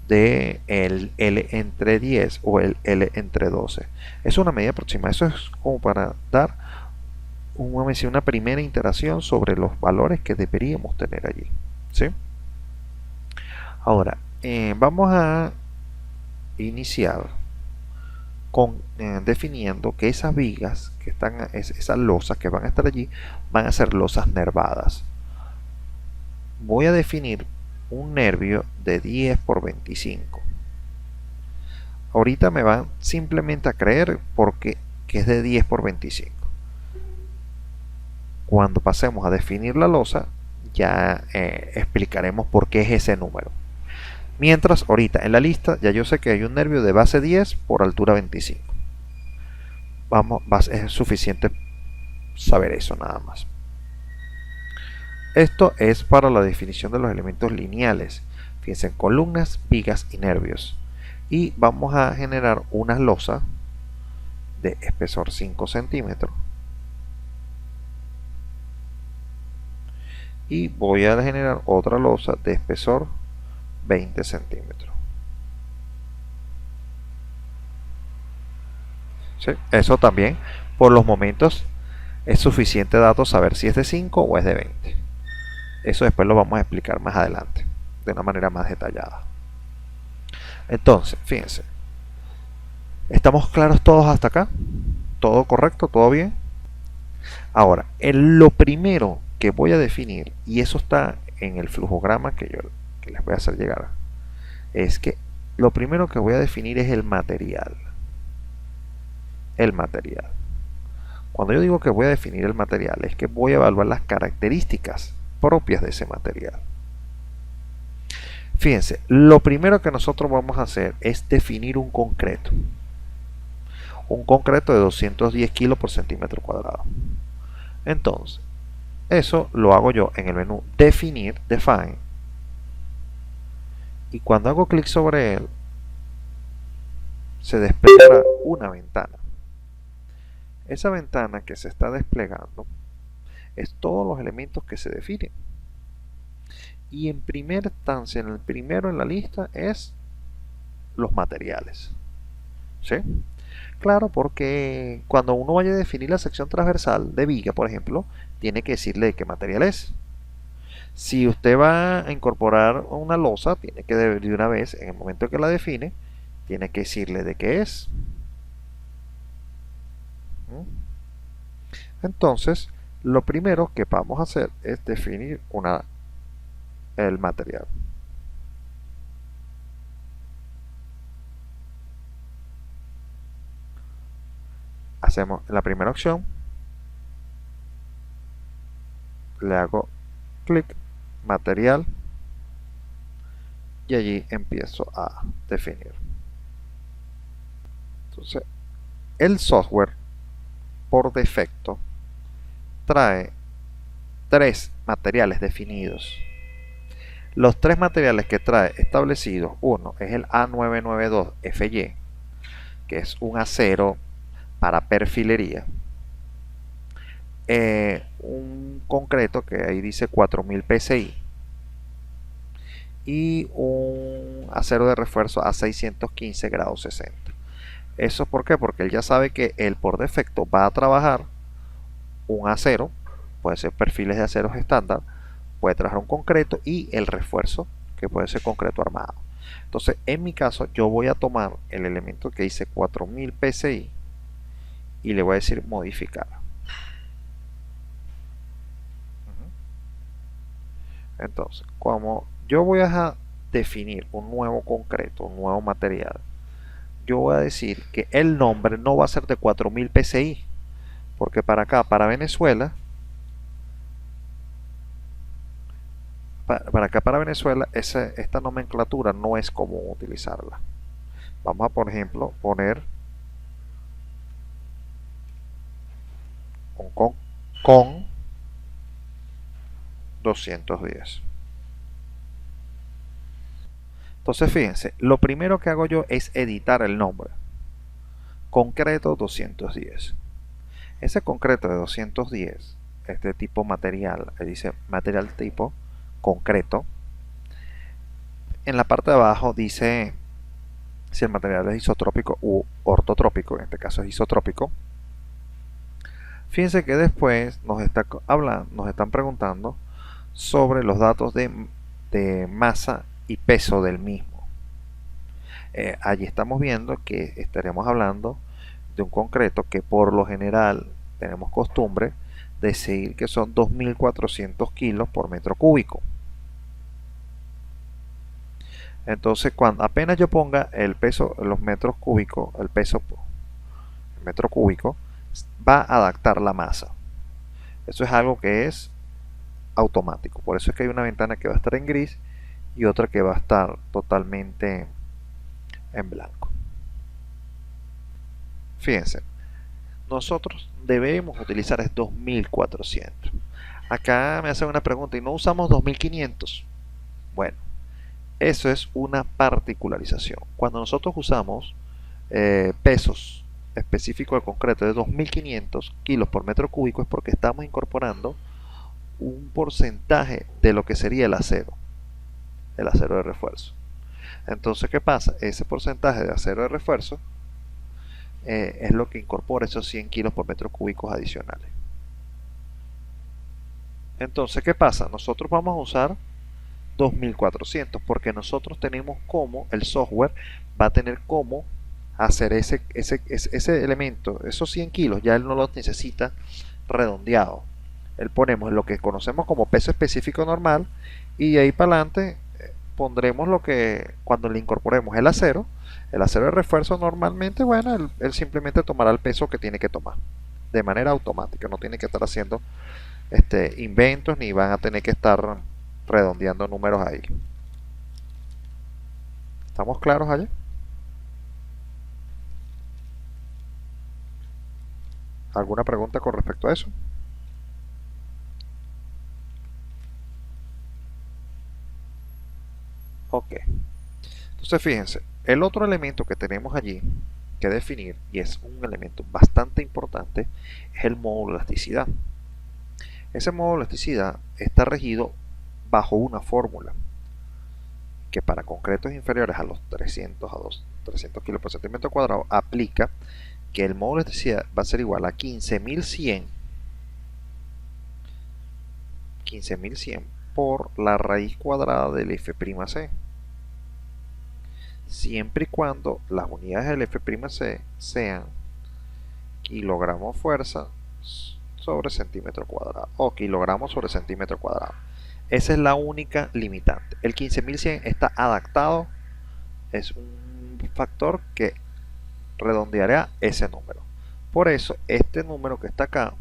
de el L entre 10 o el L entre 12. Es una medida aproximada, eso es como para dar una primera iteración sobre los valores que deberíamos tener allí. ¿Sí? Ahora, vamos a iniciar con definiendo que esas vigas que están, esas losas que van a estar allí, van a ser losas nervadas. Voy a definir un nervio de 10 por 25. Ahorita me van simplemente a creer porque que es de 10 por 25. Cuando pasemos a definir la losa, ya explicaremos por qué es ese número. Mientras, ahorita en la lista ya yo sé que hay un nervio de base 10 por altura 25. Es suficiente saber eso nada más. Esto es para la definición de los elementos lineales. Fíjense en columnas, vigas y nervios. Y vamos a generar una losa de espesor 5 centímetros. Y voy a generar otra losa de espesor 20 centímetros. ¿Sí? Eso también, por los momentos, es suficiente dato saber si es de 5 o es de 20. Eso después lo vamos a explicar más adelante, de una manera más detallada. Entonces, fíjense, ¿estamos claros todos hasta acá? ¿Todo correcto? ¿Todo bien? Ahora, lo primero que voy a definir, y eso está en el flujograma que les voy a hacer llegar, es que lo primero que voy a definir es el material. El material. Cuando yo digo que voy a definir el material, es que voy a evaluar las características propias de ese material. Fíjense, lo primero que nosotros vamos a hacer es definir un concreto. Un concreto de 210 kilos por centímetro cuadrado. Entonces, eso lo hago yo en el menú Definir, Define. Y cuando hago clic sobre él, se despliega una ventana. Esa ventana que se está desplegando es todos los elementos que se definen. Y en primera instancia, en el primero en la lista es los materiales. ¿Sí? Claro, porque cuando uno vaya a definir la sección transversal de viga, por ejemplo, tiene que decirle de qué material es. Si usted va a incorporar una losa, tiene que de una vez, en el momento que la define, tiene que decirle de qué es. Entonces, lo primero que vamos a hacer es definir el material. hacemos la primera opción, le hago clic, material, y allí empiezo a definir. Entonces, el software por defecto trae 3 materiales definidos. Los 3 materiales que trae establecidos, uno es el A992FY, que es un acero para perfilería, un concreto que ahí dice 4000 PSI y un acero de refuerzo a 615 grados 60. ¿Eso por qué? Porque él ya sabe que él por defecto va a trabajar un acero, puede ser perfiles de aceros estándar, puede trabajar un concreto y el refuerzo que puede ser concreto armado. Entonces en mi caso yo voy a tomar el elemento que dice 4000 PSI y le voy a decir modificar. Entonces como yo voy a definir un nuevo concreto, un nuevo material, yo voy a decir que el nombre no va a ser de 4000 PSI, porque para acá, para Venezuela, esta nomenclatura no es común utilizarla. Vamos a, por ejemplo, poner con 210. Entonces fíjense, lo primero que hago yo es editar el nombre. Concreto 210. Ese concreto de 210, este tipo material, dice material tipo concreto. En la parte de abajo dice si el material es isotrópico u ortotrópico, en este caso es isotrópico. Fíjense que después nos están preguntando sobre los datos de masa y peso del mismo. Allí estamos viendo que estaremos hablando de un concreto que por lo general tenemos costumbre de decir que son 2400 kilos por metro cúbico. Entonces cuando apenas yo ponga el peso, los metros cúbicos, el peso por metro cúbico, va a adaptar la masa. Eso es algo que es automático. Por eso es que hay una ventana que va a estar en gris y otra que va a estar totalmente en blanco. Fíjense, nosotros debemos utilizar es 2400. Acá me hacen una pregunta, ¿y no usamos 2500? Bueno, eso es una particularización. Cuando nosotros usamos pesos específicos de concreto de 2500 kilos por metro cúbico es porque estamos incorporando un porcentaje de lo que sería el acero de refuerzo. Entonces, ¿qué pasa? Ese porcentaje de acero de refuerzo es lo que incorpora esos 100 kilos por metro cúbicos adicionales. Entonces, ¿qué pasa? Nosotros vamos a usar 2400 porque nosotros tenemos como, el software va a tener cómo hacer ese elemento, esos 100 kilos, ya él no los necesita redondeado. Él ponemos lo que conocemos como peso específico normal y de ahí para adelante pondremos lo que cuando le incorporemos el acero de refuerzo normalmente, bueno, él simplemente tomará el peso que tiene que tomar de manera automática, no tiene que estar haciendo inventos ni van a tener que estar redondeando números ahí. ¿Estamos claros allá? ¿Alguna pregunta con respecto a eso? Ok. Entonces fíjense, el otro elemento que tenemos allí que definir, y es un elemento bastante importante, es el módulo de elasticidad. Ese módulo de elasticidad está regido bajo una fórmula que para concretos inferiores a los 300 kilos por centímetro cuadrado aplica que el módulo de elasticidad va a ser igual a 15100 por la raíz cuadrada del F'C, siempre y cuando las unidades del F'C sean kilogramos fuerza sobre centímetro cuadrado o kilogramos sobre centímetro cuadrado. Esa es la única limitante. El 15100 está adaptado, es un factor que redondeará ese número. Por eso, este número que está acá,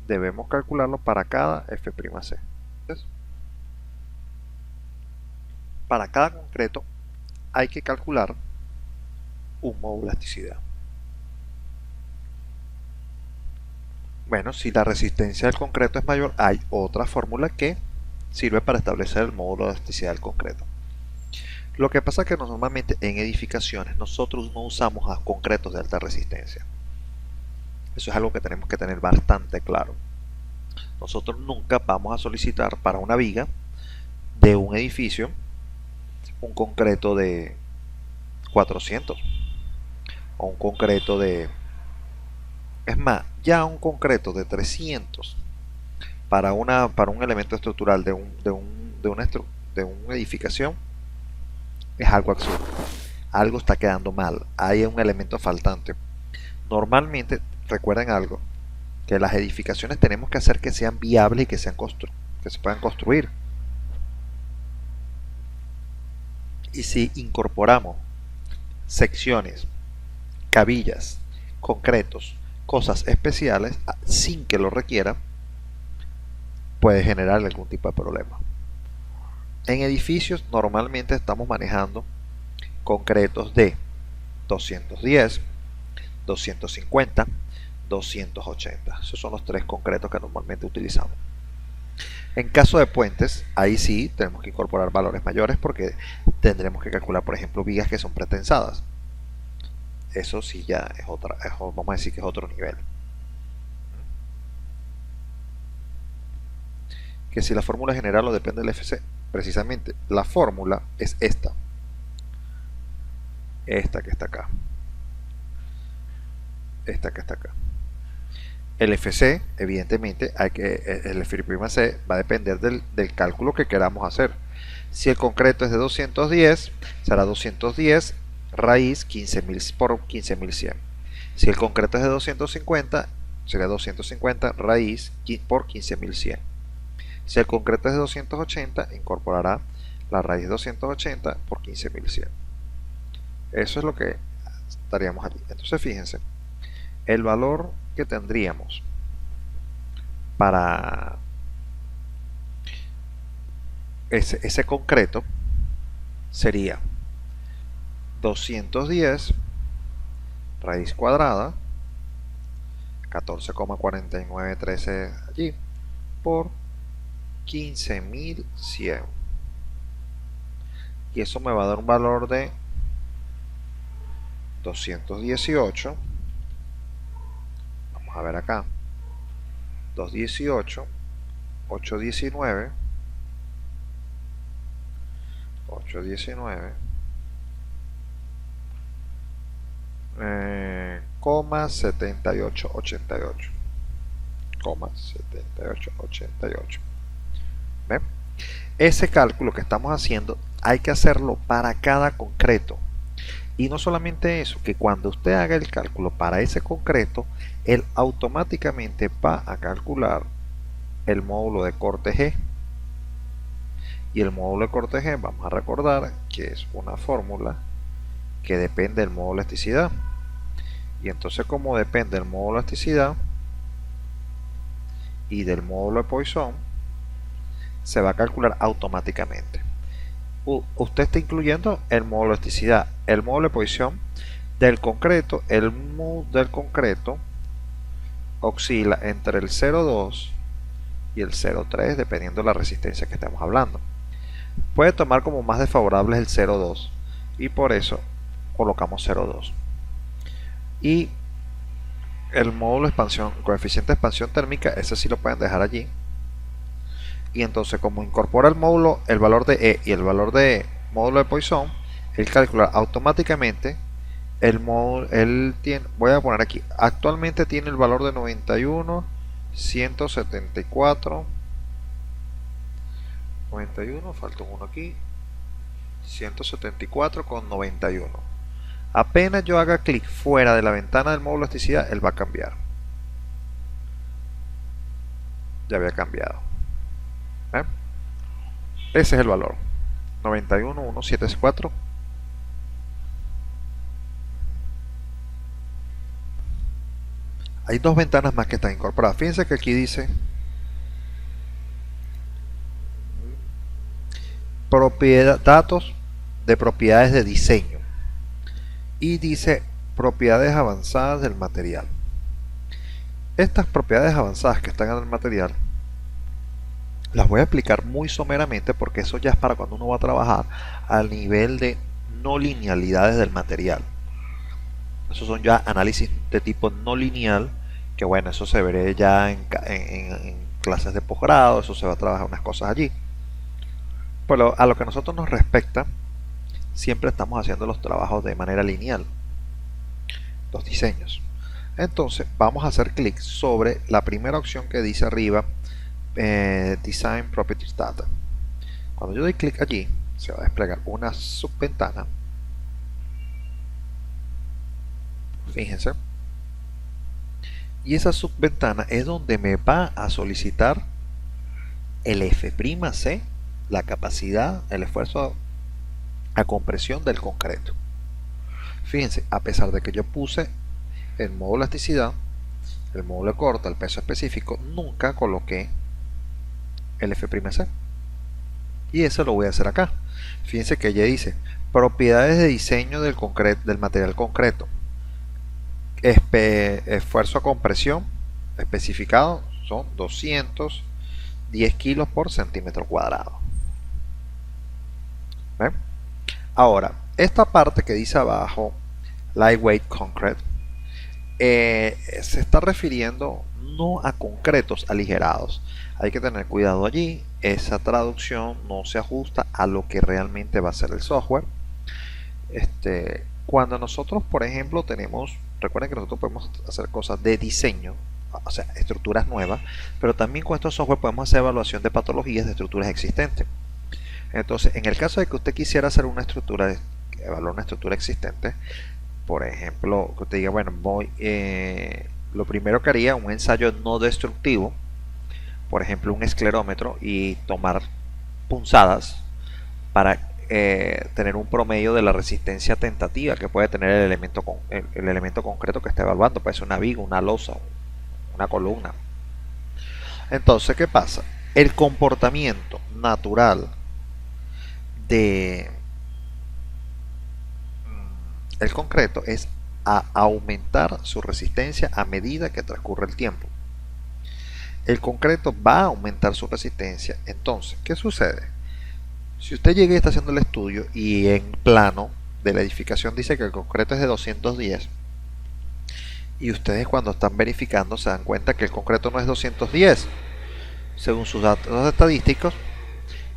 debemos calcularlo para cada F'C. Entonces, para cada concreto hay que calcular un módulo de elasticidad. Bueno, si la resistencia del concreto es mayor, hay otra fórmula que sirve para establecer el módulo de elasticidad del concreto. Lo que pasa es que normalmente en edificaciones nosotros no usamos a concretos de alta resistencia. Eso es algo que tenemos que tener bastante claro. Nosotros nunca vamos a solicitar para una viga de un edificio un concreto de 400 o un concreto de... Es más, ya un concreto de 300 para un elemento estructural de una edificación es algo absurdo. Algo está quedando mal. Hay un elemento faltante. Normalmente, recuerden algo, que las edificaciones tenemos que hacer que sean viables y que se puedan construir. Y si incorporamos secciones, cabillas, concretos, cosas especiales sin que lo requiera, puede generar algún tipo de problema. En edificios normalmente estamos manejando concretos de 210, 250, 280. Esos son los tres concretos que normalmente utilizamos. En caso de puentes, ahí sí tenemos que incorporar valores mayores porque tendremos que calcular, por ejemplo, vigas que son pretensadas. Eso sí ya es otra, vamos a decir que es otro nivel. Que si la fórmula general o depende del FC, precisamente la fórmula es esta. Esta que está acá. Esta que está acá. El FC, evidentemente, el F'C va a depender del cálculo que queramos hacer. Si el concreto es de 210, será 210 raíz 15.000 por 15.100. Si el concreto es de 250, sería 250 raíz por 15.100. Si el concreto es de 280, incorporará la raíz de 280 por 15.100. Eso es lo que estaríamos allí. Entonces fíjense, el valor que tendríamos para ese concreto sería 210 raíz cuadrada 14,4913 allí por 15.100, y eso me va a dar un valor de 218. Vamos a ver acá, 218, 819, 819, coma 7888, coma 7888. ¿Ven? Ese cálculo que estamos haciendo hay que hacerlo para cada concreto. Y no solamente eso, que cuando usted haga el cálculo para ese concreto, él automáticamente va a calcular el módulo de corte G. Y el módulo de corte G, vamos a recordar que es una fórmula que depende del módulo de elasticidad. Y entonces, como depende del módulo de elasticidad y del módulo de Poisson, se va a calcular automáticamente. Usted está incluyendo el módulo de elasticidad, el módulo de Poisson del concreto. El mu del concreto oscila entre el 0,2 y el 0,3 dependiendo de la resistencia que estemos hablando. Puede tomar como más desfavorable el 0,2 y por eso colocamos 0,2. Y el módulo de expansión, coeficiente de expansión térmica, ese sí lo pueden dejar allí. Y entonces, como incorpora el módulo, el valor de E y el valor de módulo de Poisson, él calcula automáticamente el módulo. Él tiene, voy a poner aquí, actualmente tiene el valor de 91, 174, 91, falta uno aquí, 174,91. Apenas yo haga clic fuera de la ventana del módulo de elasticidad, él va a cambiar. Ya había cambiado. ¿Eh? Ese es el valor, 91,174. hay dos ventanas más que están incorporadas. Fíjense que aquí dice datos de propiedades de diseño y dice propiedades avanzadas del material. Estas propiedades avanzadas que están en el material las voy a explicar muy someramente porque eso ya es para cuando uno va a trabajar al nivel de no linealidades del material. Esos son ya análisis de tipo no lineal, que bueno, eso se veré ya en clases de posgrado, eso se va a trabajar unas cosas allí. Pero a lo que a nosotros nos respecta, siempre estamos haciendo los trabajos de manera lineal, los diseños. Entonces vamos a hacer clic sobre la primera opción que dice arriba, Design Properties Data. Cuando yo doy clic allí, se va a desplegar una subventana. Fíjense. Y esa subventana es donde me va a solicitar el F'C, la capacidad, el esfuerzo a compresión del concreto. Fíjense, a pesar de que yo puse el módulo elasticidad, el módulo corta, el peso específico, nunca coloqué el F'C. Y eso lo voy a hacer acá. Fíjense que ya dice propiedades de diseño del material concreto. Esfuerzo a compresión especificado son 210 kilos por centímetro cuadrado. ¿Ven? Ahora, esta parte que dice abajo, lightweight concrete, se está refiriendo no a concretos aligerados. Hay que tener cuidado allí. Esa traducción no se ajusta a lo que realmente va a ser el software. Cuando nosotros, por ejemplo, recuerden que nosotros podemos hacer cosas de diseño, o sea, estructuras nuevas, pero también con estos software podemos hacer evaluación de patologías de estructuras existentes. Entonces, en el caso de que usted quisiera hacer una estructura, evaluar una estructura existente, por ejemplo, que usted diga, bueno, lo primero que haría un ensayo no destructivo, por ejemplo, un esclerómetro, y tomar punzadas para tener un promedio de la resistencia tentativa que puede tener el elemento concreto que está evaluando. Puede ser una viga, una losa, una columna. Entonces, ¿qué pasa? El comportamiento natural del concreto es a aumentar su resistencia a medida que transcurre el tiempo. El concreto va a aumentar su resistencia. Entonces, ¿qué sucede? Si usted llega y está haciendo el estudio y en plano de la edificación dice que el concreto es de 210 y ustedes cuando están verificando se dan cuenta que el concreto no es 210, según sus datos estadísticos,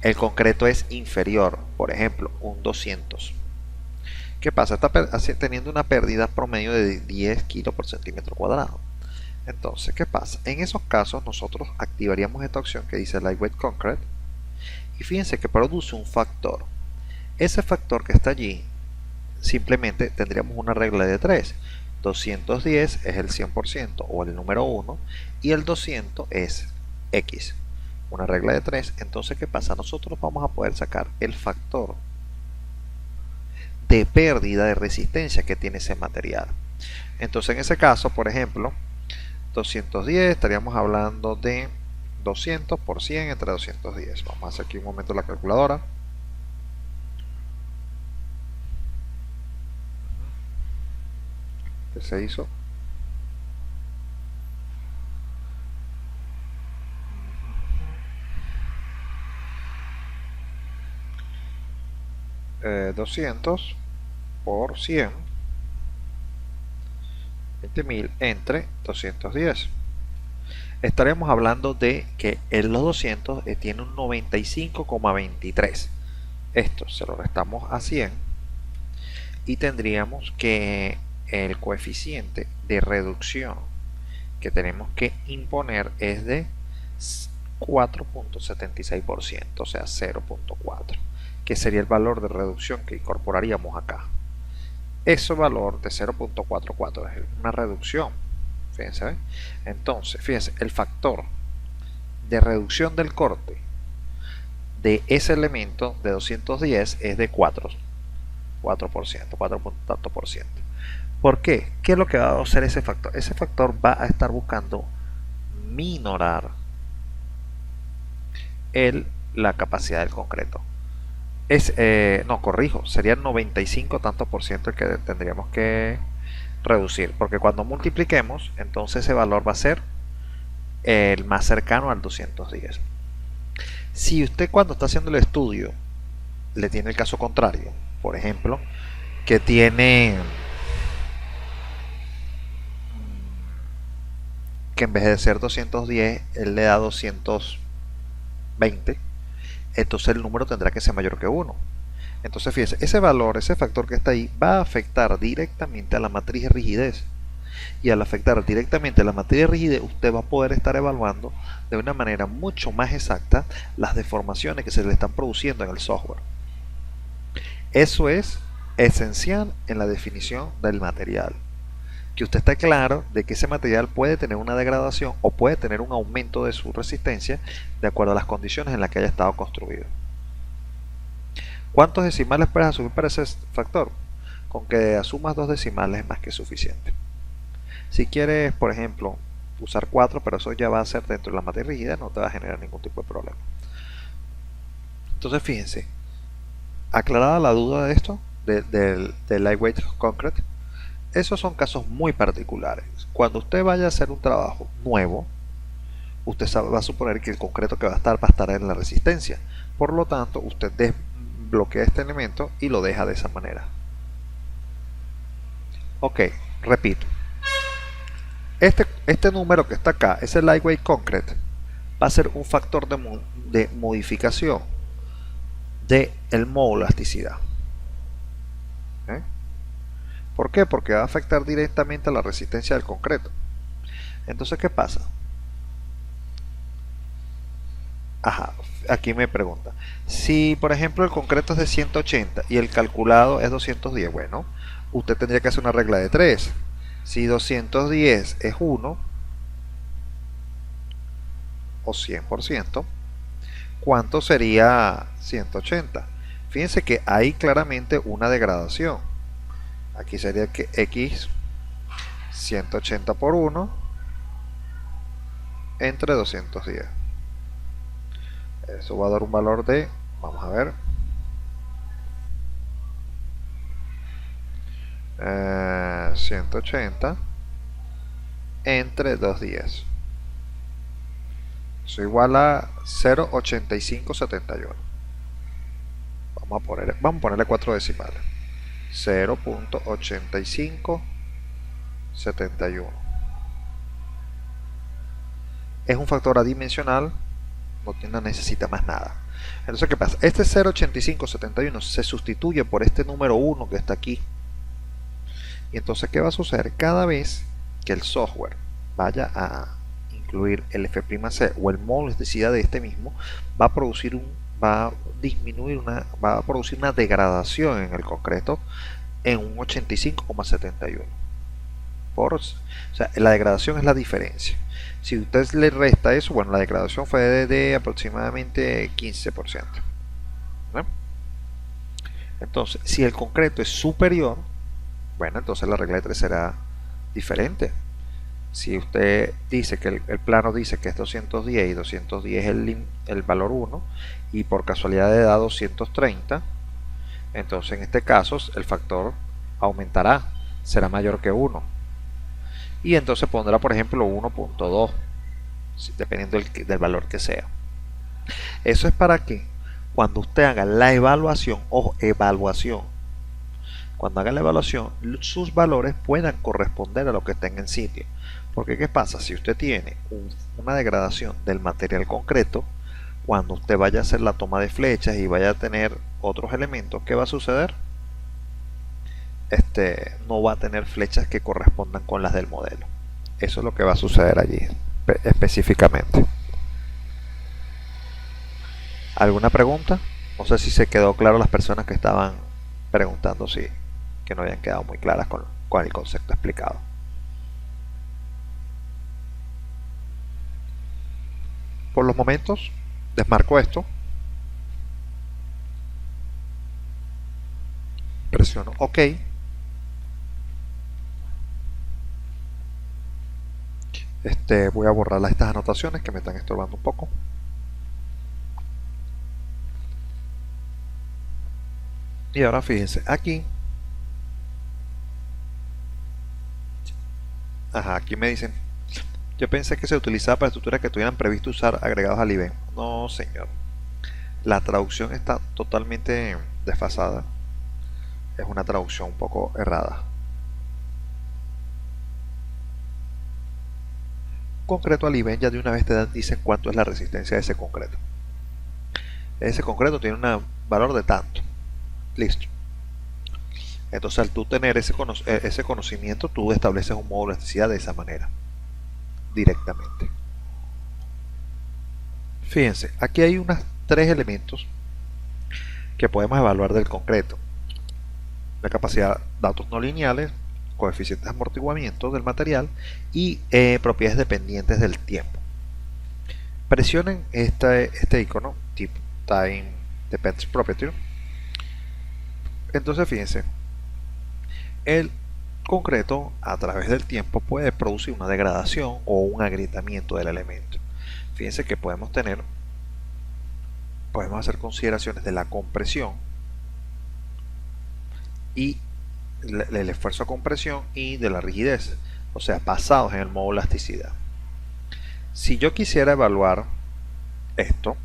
el concreto es inferior, por ejemplo, un 200. ¿Qué pasa? Está teniendo una pérdida promedio de 10 kilos por centímetro cuadrado. Entonces, ¿qué pasa? En esos casos nosotros activaríamos esta opción que dice Lightweight Concrete y fíjense que produce un factor. Ese factor que está allí, simplemente tendríamos una regla de 3. 210 es el 100% o el número 1 y el 200 es X. Una regla de 3. Entonces, ¿qué pasa? Nosotros vamos a poder sacar el factor de pérdida de resistencia que tiene ese material. Entonces, en ese caso, por ejemplo, 210, estaríamos hablando de 200 por 100 entre 210. Vamos a hacer aquí un momento la calculadora. ¿Qué se hizo? Eh, 200 por 100, 20.000 entre 210. Estaremos hablando de que los 200 tiene un 95,23. Esto se lo restamos a 100 y tendríamos que el coeficiente de reducción que tenemos que imponer es de 4.76%, o sea 0.4, que sería el valor de reducción que incorporaríamos acá. Ese valor de 0.44 es una reducción. Fíjense, ¿ven? Entonces, fíjense, el factor de reducción del corte de ese elemento de 210 es de 4%, 4 tanto por ciento. ¿Por qué? ¿Qué es lo que va a hacer ese factor? Ese factor va a estar buscando minorar la capacidad del concreto. No, corrijo, sería 95 tanto por ciento el que tendríamos que reducir, porque cuando multipliquemos, entonces ese valor va a ser el más cercano al 210. Si usted cuando está haciendo el estudio le tiene el caso contrario, por ejemplo, que tiene que en vez de ser 210, él le da 220, entonces el número tendrá que ser mayor que 1. Entonces fíjese, ese valor, ese factor que está ahí, va a afectar directamente a la matriz de rigidez. Y al afectar directamente a la matriz de rigidez, usted va a poder estar evaluando de una manera mucho más exacta las deformaciones que se le están produciendo en el software. Eso es esencial en la definición del material. Que usted esté claro de que ese material puede tener una degradación o puede tener un aumento de su resistencia de acuerdo a las condiciones en las que haya estado construido. ¿Cuántos decimales puedes asumir para ese factor? Con que asumas 2 decimales es más que suficiente. Si quieres, por ejemplo, usar 4, pero eso ya va a ser dentro de la materia rígida, no te va a generar ningún tipo de problema. Entonces fíjense, aclarada la duda de esto, del lightweight concrete, esos son casos muy particulares. Cuando usted vaya a hacer un trabajo nuevo, usted va a suponer que el concreto que va a estar en la resistencia. Por lo tanto, usted desbloquea este elemento y lo deja de esa manera. Ok, repito. Este número que está acá, ese lightweight concrete, va a ser un factor de modificación del módulo de elasticidad. ¿Por qué? Porque va a afectar directamente a la resistencia del concreto. Entonces, ¿qué pasa? Ajá, aquí me pregunta. Si, por ejemplo, el concreto es de 180 y el calculado es 210, bueno, usted tendría que hacer una regla de 3. Si 210 es 1 o 100%, ¿cuánto sería 180? Fíjense que hay claramente una degradación. Aquí sería que x 180 por 1 entre 210. Eso va a dar un valor de, vamos a ver, 180 entre 210. Eso igual a 0.8571. Vamos a ponerle 4 decimales. 0.8571. Es un factor adimensional, no necesita más nada. Entonces, ¿qué pasa? Este 0.8571 se sustituye por este número 1 que está aquí. Y entonces, ¿qué va a suceder? Cada vez que el software vaya a incluir el F'C o el módulo de elasticidad de este mismo, va a producir va a producir una degradación en el concreto en un 85,71. O sea, la degradación es la diferencia. Si usted le resta eso, bueno, la degradación fue de aproximadamente 15%. ¿no? Entonces, si el concreto es superior, bueno, entonces la regla de 3 será diferente. Si usted dice que el plano dice que es 210 y 210 es el valor 1 y por casualidad le da 230, entonces en este caso el factor aumentará, será mayor que 1 y entonces pondrá por ejemplo 1.2 dependiendo del valor que sea. Eso es para que cuando usted haga la evaluación, ojo, evaluación, cuando haga la evaluación sus valores puedan corresponder a lo que tenga en sitio. Porque ¿qué pasa? Si usted tiene una degradación del material concreto, cuando usted vaya a hacer la toma de flechas y vaya a tener otros elementos, ¿qué va a suceder? No va a tener flechas que correspondan con las del modelo. Eso es lo que va a suceder allí específicamente. ¿Alguna pregunta? No sé si se quedó claro las personas que estaban preguntando, si que no habían quedado muy claras con el concepto explicado. Por los momentos, desmarco esto, presiono OK Voy a borrar estas anotaciones que me están estorbando un poco. Y ahora fíjense, aquí aquí me dicen, yo pensé que se utilizaba para estructuras que tuvieran previsto usar agregados al IBM. No, señor. La traducción está totalmente desfasada. Es una traducción un poco errada. Concreto al IBM ya de una vez te dicen cuánto es la resistencia de ese concreto. Ese concreto tiene un valor de tanto. Listo. Entonces al tú tener ese conocimiento, tú estableces un módulo de elasticidad de esa manera, directamente. Fíjense, aquí hay unos 3 elementos que podemos evaluar del concreto: la capacidad, datos no lineales, coeficientes de amortiguamiento del material y propiedades dependientes del tiempo. Presionen este icono, Time Depends Property. Entonces fíjense, el concreto a través del tiempo puede producir una degradación o un agrietamiento del elemento. Fíjense que podemos hacer consideraciones de la compresión y el esfuerzo de compresión y de la rigidez, o sea, basados en el módulo elasticidad. Si yo quisiera evaluar esto,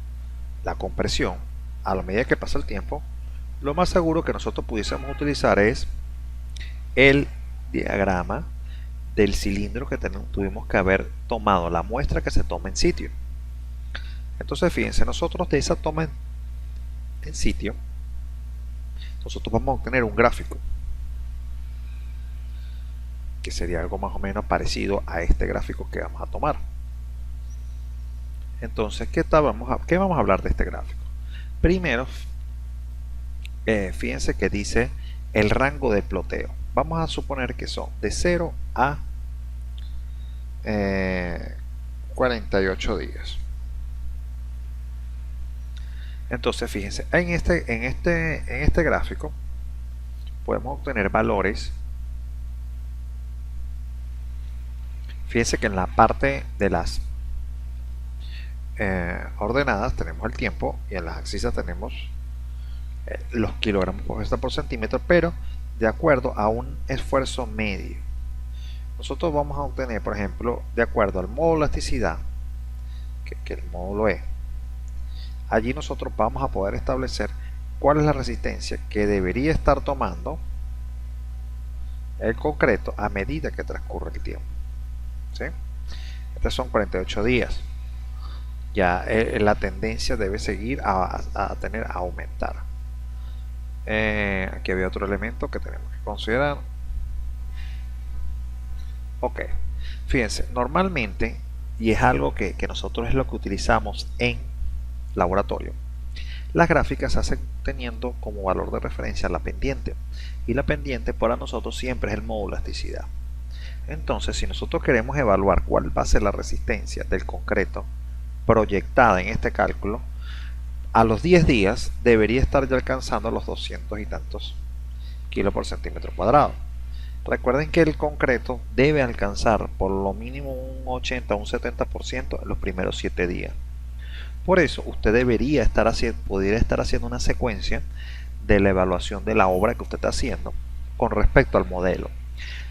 la compresión, a la medida que pasa el tiempo, lo más seguro que nosotros pudiésemos utilizar es el diagrama del cilindro que tuvimos que haber tomado, la muestra que se toma en sitio. Entonces fíjense, nosotros de esa toma en sitio, nosotros vamos a obtener un gráfico que sería algo más o menos parecido a este gráfico que vamos a tomar. Entonces, ¿qué vamos a hablar de este gráfico? Primero, fíjense que dice el rango de ploteo. Vamos a suponer que son de 0 a 48 días. Entonces fíjense, en este gráfico podemos obtener valores. Fíjense que en la parte de las ordenadas tenemos el tiempo y en las abscisas tenemos los kilogramos por centímetro, pero de acuerdo a un esfuerzo medio. Nosotros vamos a obtener, por ejemplo, de acuerdo al módulo de elasticidad, que el módulo E, allí nosotros vamos a poder establecer cuál es la resistencia que debería estar tomando el concreto a medida que transcurre el tiempo. ¿Sí? Estos son 48 días. Ya la tendencia debe seguir a aumentar. Aquí había otro elemento que tenemos que considerar. Ok, fíjense, normalmente, y es algo que nosotros es lo que utilizamos en laboratorio, las gráficas se hacen teniendo como valor de referencia la pendiente, y la pendiente para nosotros siempre es el módulo de elasticidad. Entonces, si nosotros queremos evaluar cuál va a ser la resistencia del concreto proyectada en este cálculo, a los 10 días debería estar ya alcanzando los 200 y tantos kilos por centímetro cuadrado. Recuerden que el concreto debe alcanzar por lo mínimo un 80 o un 70% en los primeros 7 días. Por eso usted pudiera estar haciendo una secuencia de la evaluación de la obra que usted está haciendo con respecto al modelo.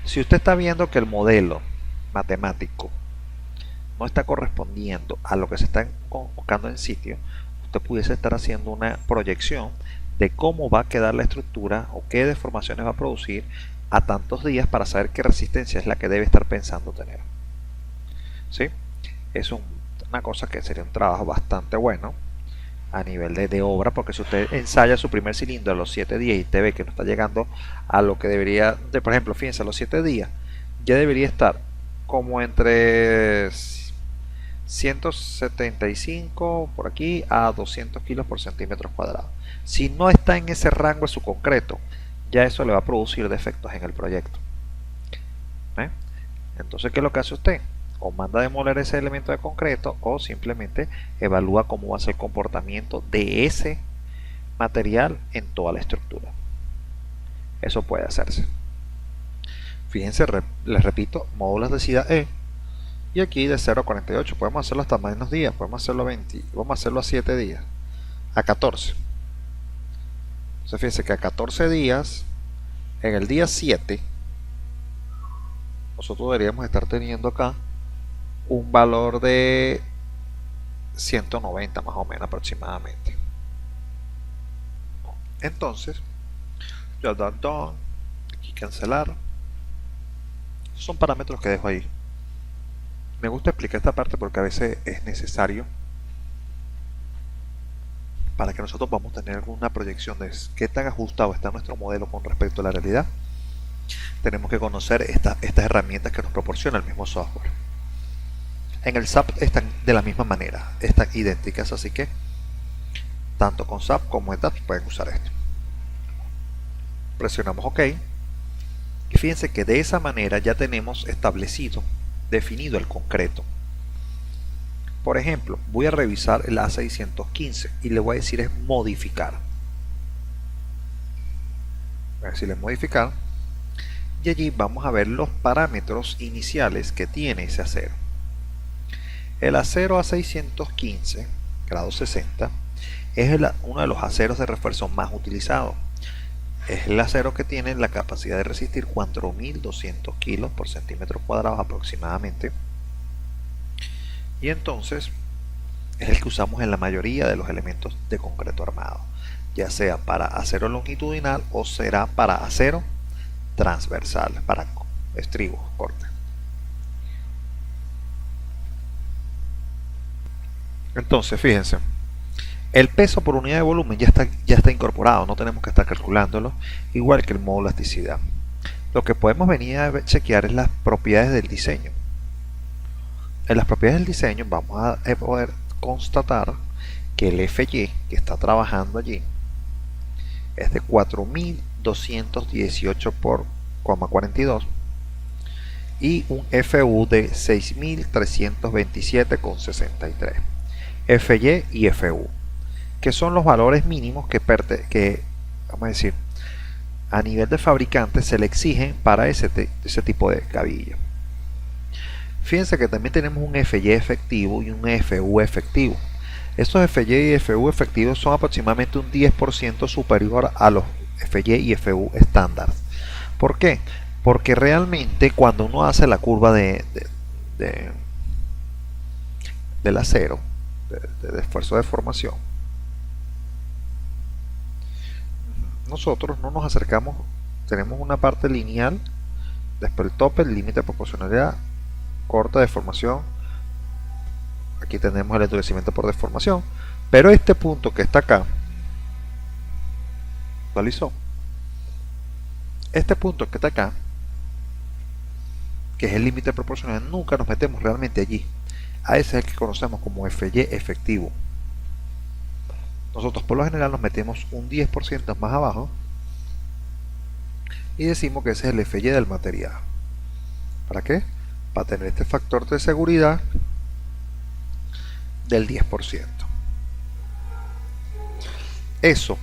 Si usted está viendo que el modelo matemático no está correspondiendo a lo que se está buscando en sitio, usted pudiese estar haciendo una proyección de cómo va a quedar la estructura o qué deformaciones va a producir a tantos días para saber qué resistencia es la que debe estar pensando tener. ¿Sí? Es una cosa que sería un trabajo bastante bueno a nivel de obra, porque si usted ensaya su primer cilindro a los 7 días y te ve que no está llegando a lo que debería, por ejemplo, fíjense, a los 7 días ya debería estar como entre 175 por aquí a 200 kilos por centímetro cuadrado. Si no está en ese rango de su concreto, ya eso le va a producir defectos en el proyecto. Entonces, ¿qué es lo que hace usted? O manda a demoler ese elemento de concreto o simplemente evalúa cómo va a ser el comportamiento de ese material en toda la estructura. Eso puede hacerse. Fíjense, les repito, módulo de elasticidad E, Y aquí de 0 a 48, podemos hacerlo hasta menos días, podemos hacerlo a 20, vamos a hacerlo a 7 días, a 14. Entonces fíjense que a 14 días, en el día 7, nosotros deberíamos estar teniendo acá un valor de 190 más o menos aproximadamente. Entonces, ya done, aquí cancelar. Son parámetros que dejo ahí. Me gusta explicar esta parte porque a veces es necesario para que nosotros podamos tener alguna proyección de qué tan ajustado está nuestro modelo con respecto a la realidad. Tenemos que conocer estas herramientas que nos proporciona el mismo software. En el SAP están de la misma manera, están idénticas, así que tanto con SAP como ETAP pueden usar esto. Presionamos OK y fíjense que de esa manera ya tenemos establecido, definido el concreto. Por ejemplo, voy a revisar el A615 y le voy a decir es modificar. Voy a decirle modificar y allí vamos a ver los parámetros iniciales que tiene ese acero. El acero A615 grado 60 es uno de los aceros de refuerzo más utilizados. Es el acero que tiene la capacidad de resistir 4.200 kilos por centímetro cuadrado aproximadamente. Y entonces es el que usamos en la mayoría de los elementos de concreto armado, ya sea para acero longitudinal o será para acero transversal, para estribos, corte. Entonces fíjense, el peso por unidad de volumen ya está incorporado, no tenemos que estar calculándolo, igual que el módulo de elasticidad. Lo que podemos venir a chequear es las propiedades del diseño. En las propiedades del diseño vamos a poder constatar que el FY que está trabajando allí es de 4.218 por 42 y un FU de 6.327,63. FY y FU, que son los valores mínimos que vamos a decir, a nivel de fabricante se le exigen para ese tipo de cabilla. Fíjense que también tenemos un FY efectivo y un FU efectivo. Estos FY y FU efectivos son aproximadamente un 10% superior a los FY y FU estándar. ¿Por qué? Porque realmente cuando uno hace la curva del acero, de esfuerzo de formación, nosotros no nos acercamos, tenemos una parte lineal, después el tope, el límite de proporcionalidad, corta deformación, aquí tenemos el endurecimiento por deformación, pero este punto que está acá, visualizó, este punto que está acá, que es el límite proporcional, nunca nos metemos realmente allí. A ese es el que conocemos como FY efectivo. Nosotros por lo general nos metemos un 10% más abajo y decimos que ese es el FY del material. ¿Para qué? Para tener este factor de seguridad del 10%. Eso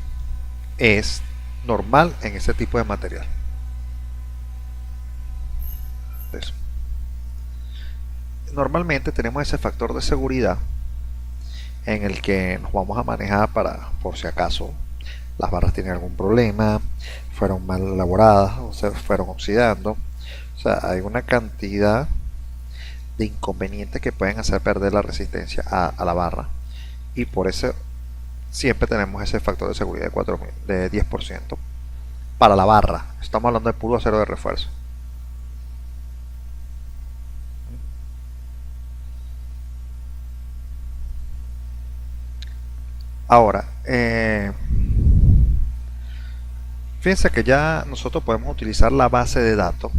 es normal en ese tipo de material. Eso. Normalmente tenemos ese factor de seguridad en el que nos vamos a manejar por si acaso las barras tienen algún problema, fueron mal elaboradas o se fueron oxidando. O sea, hay una cantidad de inconvenientes que pueden hacer perder la resistencia a la barra, y por eso siempre tenemos ese factor de seguridad de 10% para la barra. Estamos hablando de puro acero de refuerzo. Ahora, fíjense que ya nosotros podemos utilizar la base de datos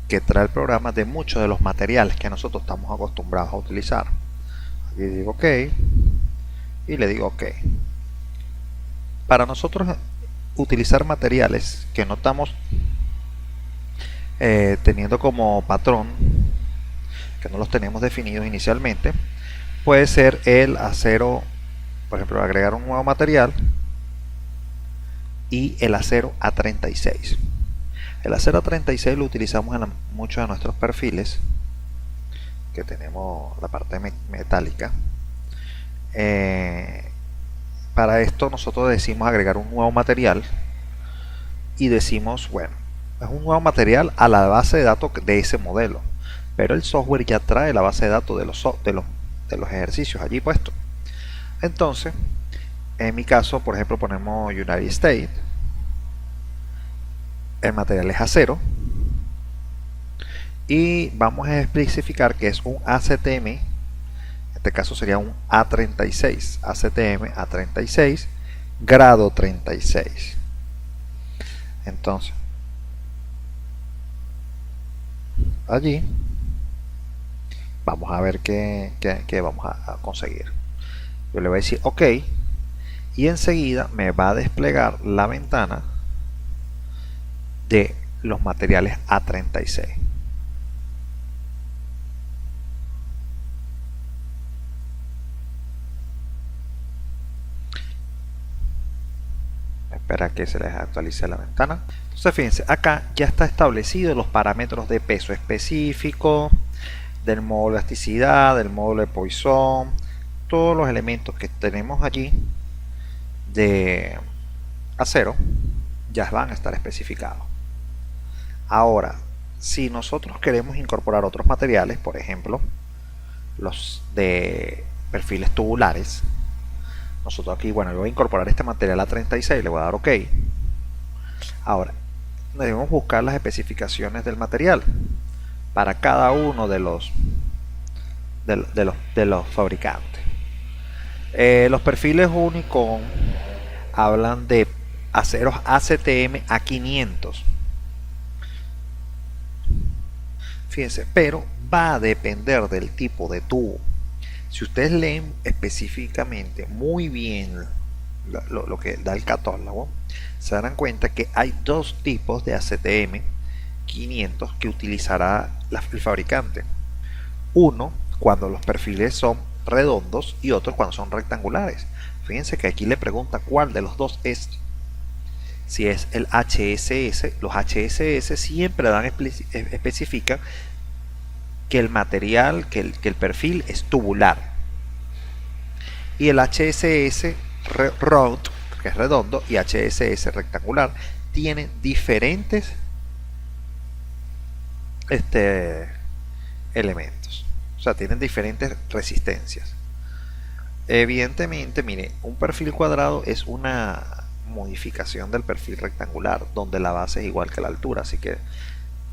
que trae el programa de muchos de los materiales que nosotros estamos acostumbrados a utilizar. Aquí digo OK y le digo OK. Para nosotros utilizar materiales que no estamos teniendo como patrón, que no los tenemos definidos inicialmente, puede ser el acero, por ejemplo, agregar un nuevo material y el acero A36. El acero A36 lo utilizamos en muchos de nuestros perfiles, que tenemos la parte metálica. Para esto nosotros decimos agregar un nuevo material y decimos, bueno, es un nuevo material a la base de datos de ese modelo, pero el software ya trae la base de datos de los ejercicios allí puestos. Entonces, en mi caso, por ejemplo, ponemos United States, el material es acero y vamos a especificar que es un ACTM. En este caso sería un A36, ACTM A36, grado 36. Entonces, allí vamos a ver qué vamos a conseguir. Yo le voy a decir OK y enseguida me va a desplegar la ventana de los materiales A36. Espera que se les actualice la ventana. Entonces fíjense, acá ya está establecido los parámetros de peso específico, del módulo de elasticidad, del módulo de Poisson, todos los elementos que tenemos allí de acero ya van a estar especificados. Ahora, si nosotros queremos incorporar otros materiales, por ejemplo, los de perfiles tubulares, nosotros aquí, bueno, yo voy a incorporar este material A36, le voy a dar OK. Ahora, debemos buscar las especificaciones del material para cada uno de los fabricantes. Los perfiles Unicom hablan de aceros ACTM A500. Fíjense, pero va a depender del tipo de tubo. Si ustedes leen específicamente muy bien lo que da el catálogo, se darán cuenta que hay dos tipos de ACTM 500 que utilizará el fabricante. Uno cuando los perfiles son redondos y otro cuando son rectangulares. Fíjense que aquí le pregunta cuál de los dos es. Si es el HSS, los HSS siempre especifican que el material, que el perfil es tubular. Y el HSS round, que es redondo, y HSS rectangular, tienen diferentes elementos. O sea, tienen diferentes resistencias. Evidentemente, mire, un perfil cuadrado es una modificación del perfil rectangular, donde la base es igual que la altura. Así que,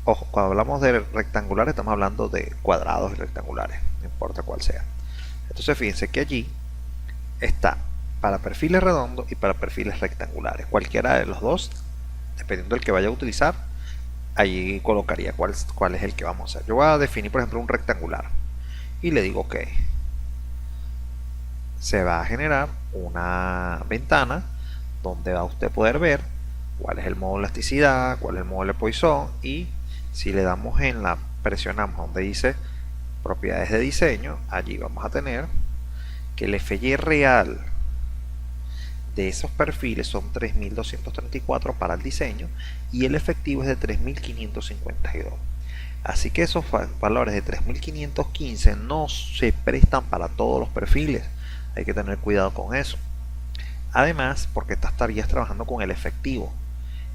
ojo, cuando hablamos de rectangular estamos hablando de cuadrados y rectangulares, no importa cuál sea. Entonces fíjense que allí está para perfiles redondos y para perfiles rectangulares. Cualquiera de los dos, dependiendo del que vaya a utilizar, allí colocaría cuál es el que vamos a hacer. Yo voy a definir, por ejemplo, un rectangular y le digo OK. Se va a generar una ventana donde va a usted poder ver cuál es el módulo de elasticidad, cuál es el módulo de Poisson, y si le damos presionamos donde dice propiedades de diseño, allí vamos a tener que el FY real de esos perfiles son 3234 para el diseño y el efectivo es de 3552. Así que esos valores de 3515 no se prestan para todos los perfiles. Hay que tener cuidado con eso. Además, porque estarías trabajando con el efectivo.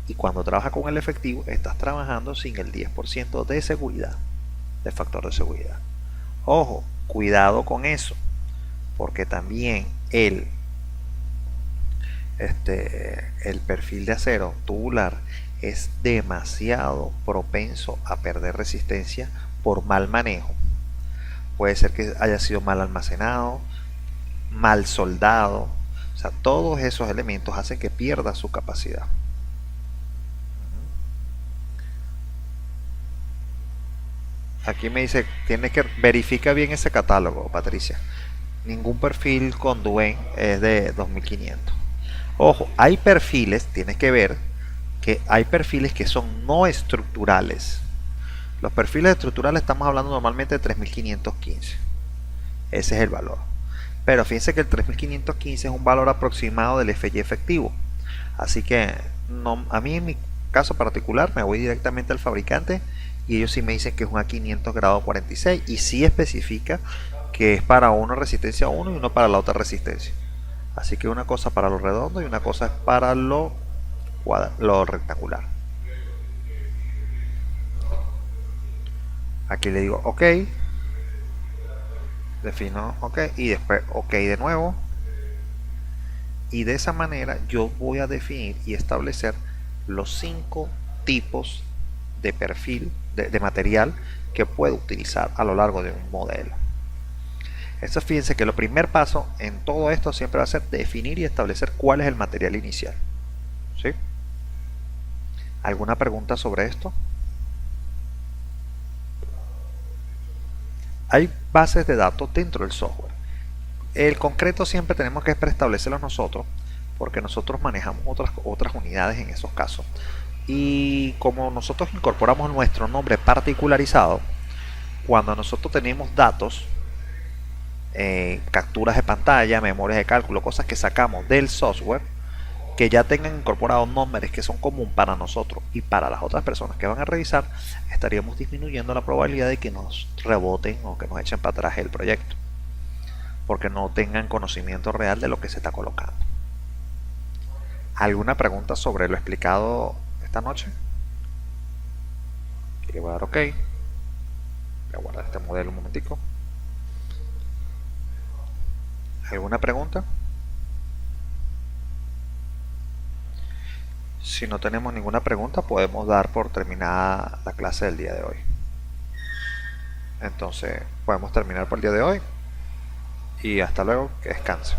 Y cuando trabajas con el efectivo, estás trabajando sin el 10% de seguridad, de factor de seguridad. Ojo, cuidado con eso. Porque también el perfil de acero tubular es demasiado propenso a perder resistencia por mal manejo. Puede ser que haya sido mal almacenado, mal soldado. O sea, todos esos elementos hacen que pierda su capacidad. Aquí me dice, tienes que verificar bien ese catálogo, Patricia. Ningún perfil con Duen es de 2500. Ojo, hay perfiles, tienes que ver que hay perfiles que son no estructurales. Los perfiles estructurales estamos hablando normalmente de 3515. Ese es el valor. Pero fíjense que el 3515 es un valor aproximado del FY efectivo. Así que a mí en mi caso particular me voy directamente al fabricante y ellos sí me dicen que es un A500 grado 46 y sí especifica que es para una resistencia 1 y uno para la otra resistencia. Así que una cosa para lo redondo y una cosa es para lo rectangular. Aquí le digo OK, defino OK y después OK de nuevo. Y de esa manera yo voy a definir y establecer los 5 tipos de perfil de material que puedo utilizar a lo largo de un modelo. Esto, fíjense que el primer paso en todo esto siempre va a ser definir y establecer cuál es el material inicial. ¿Sí? ¿Alguna pregunta sobre esto? Hay bases de datos dentro del software. El concreto siempre tenemos que preestablecerlo nosotros, porque nosotros manejamos otras unidades en esos casos. Y como nosotros incorporamos nuestro nombre particularizado, cuando nosotros tenemos datos, capturas de pantalla, memorias de cálculo, cosas que sacamos del software, que ya tengan incorporados nombres que son comunes para nosotros y para las otras personas que van a revisar, estaríamos disminuyendo la probabilidad de que nos reboten o que nos echen para atrás el proyecto, porque no tengan conocimiento real de lo que se está colocando. ¿Alguna pregunta sobre lo explicado esta noche? Le voy a dar OK. Voy a guardar este modelo un momentico. ¿Alguna pregunta? Si no tenemos ninguna pregunta, podemos dar por terminada la clase del día de hoy. Entonces, podemos terminar por el día de hoy. Y hasta luego, que descanse.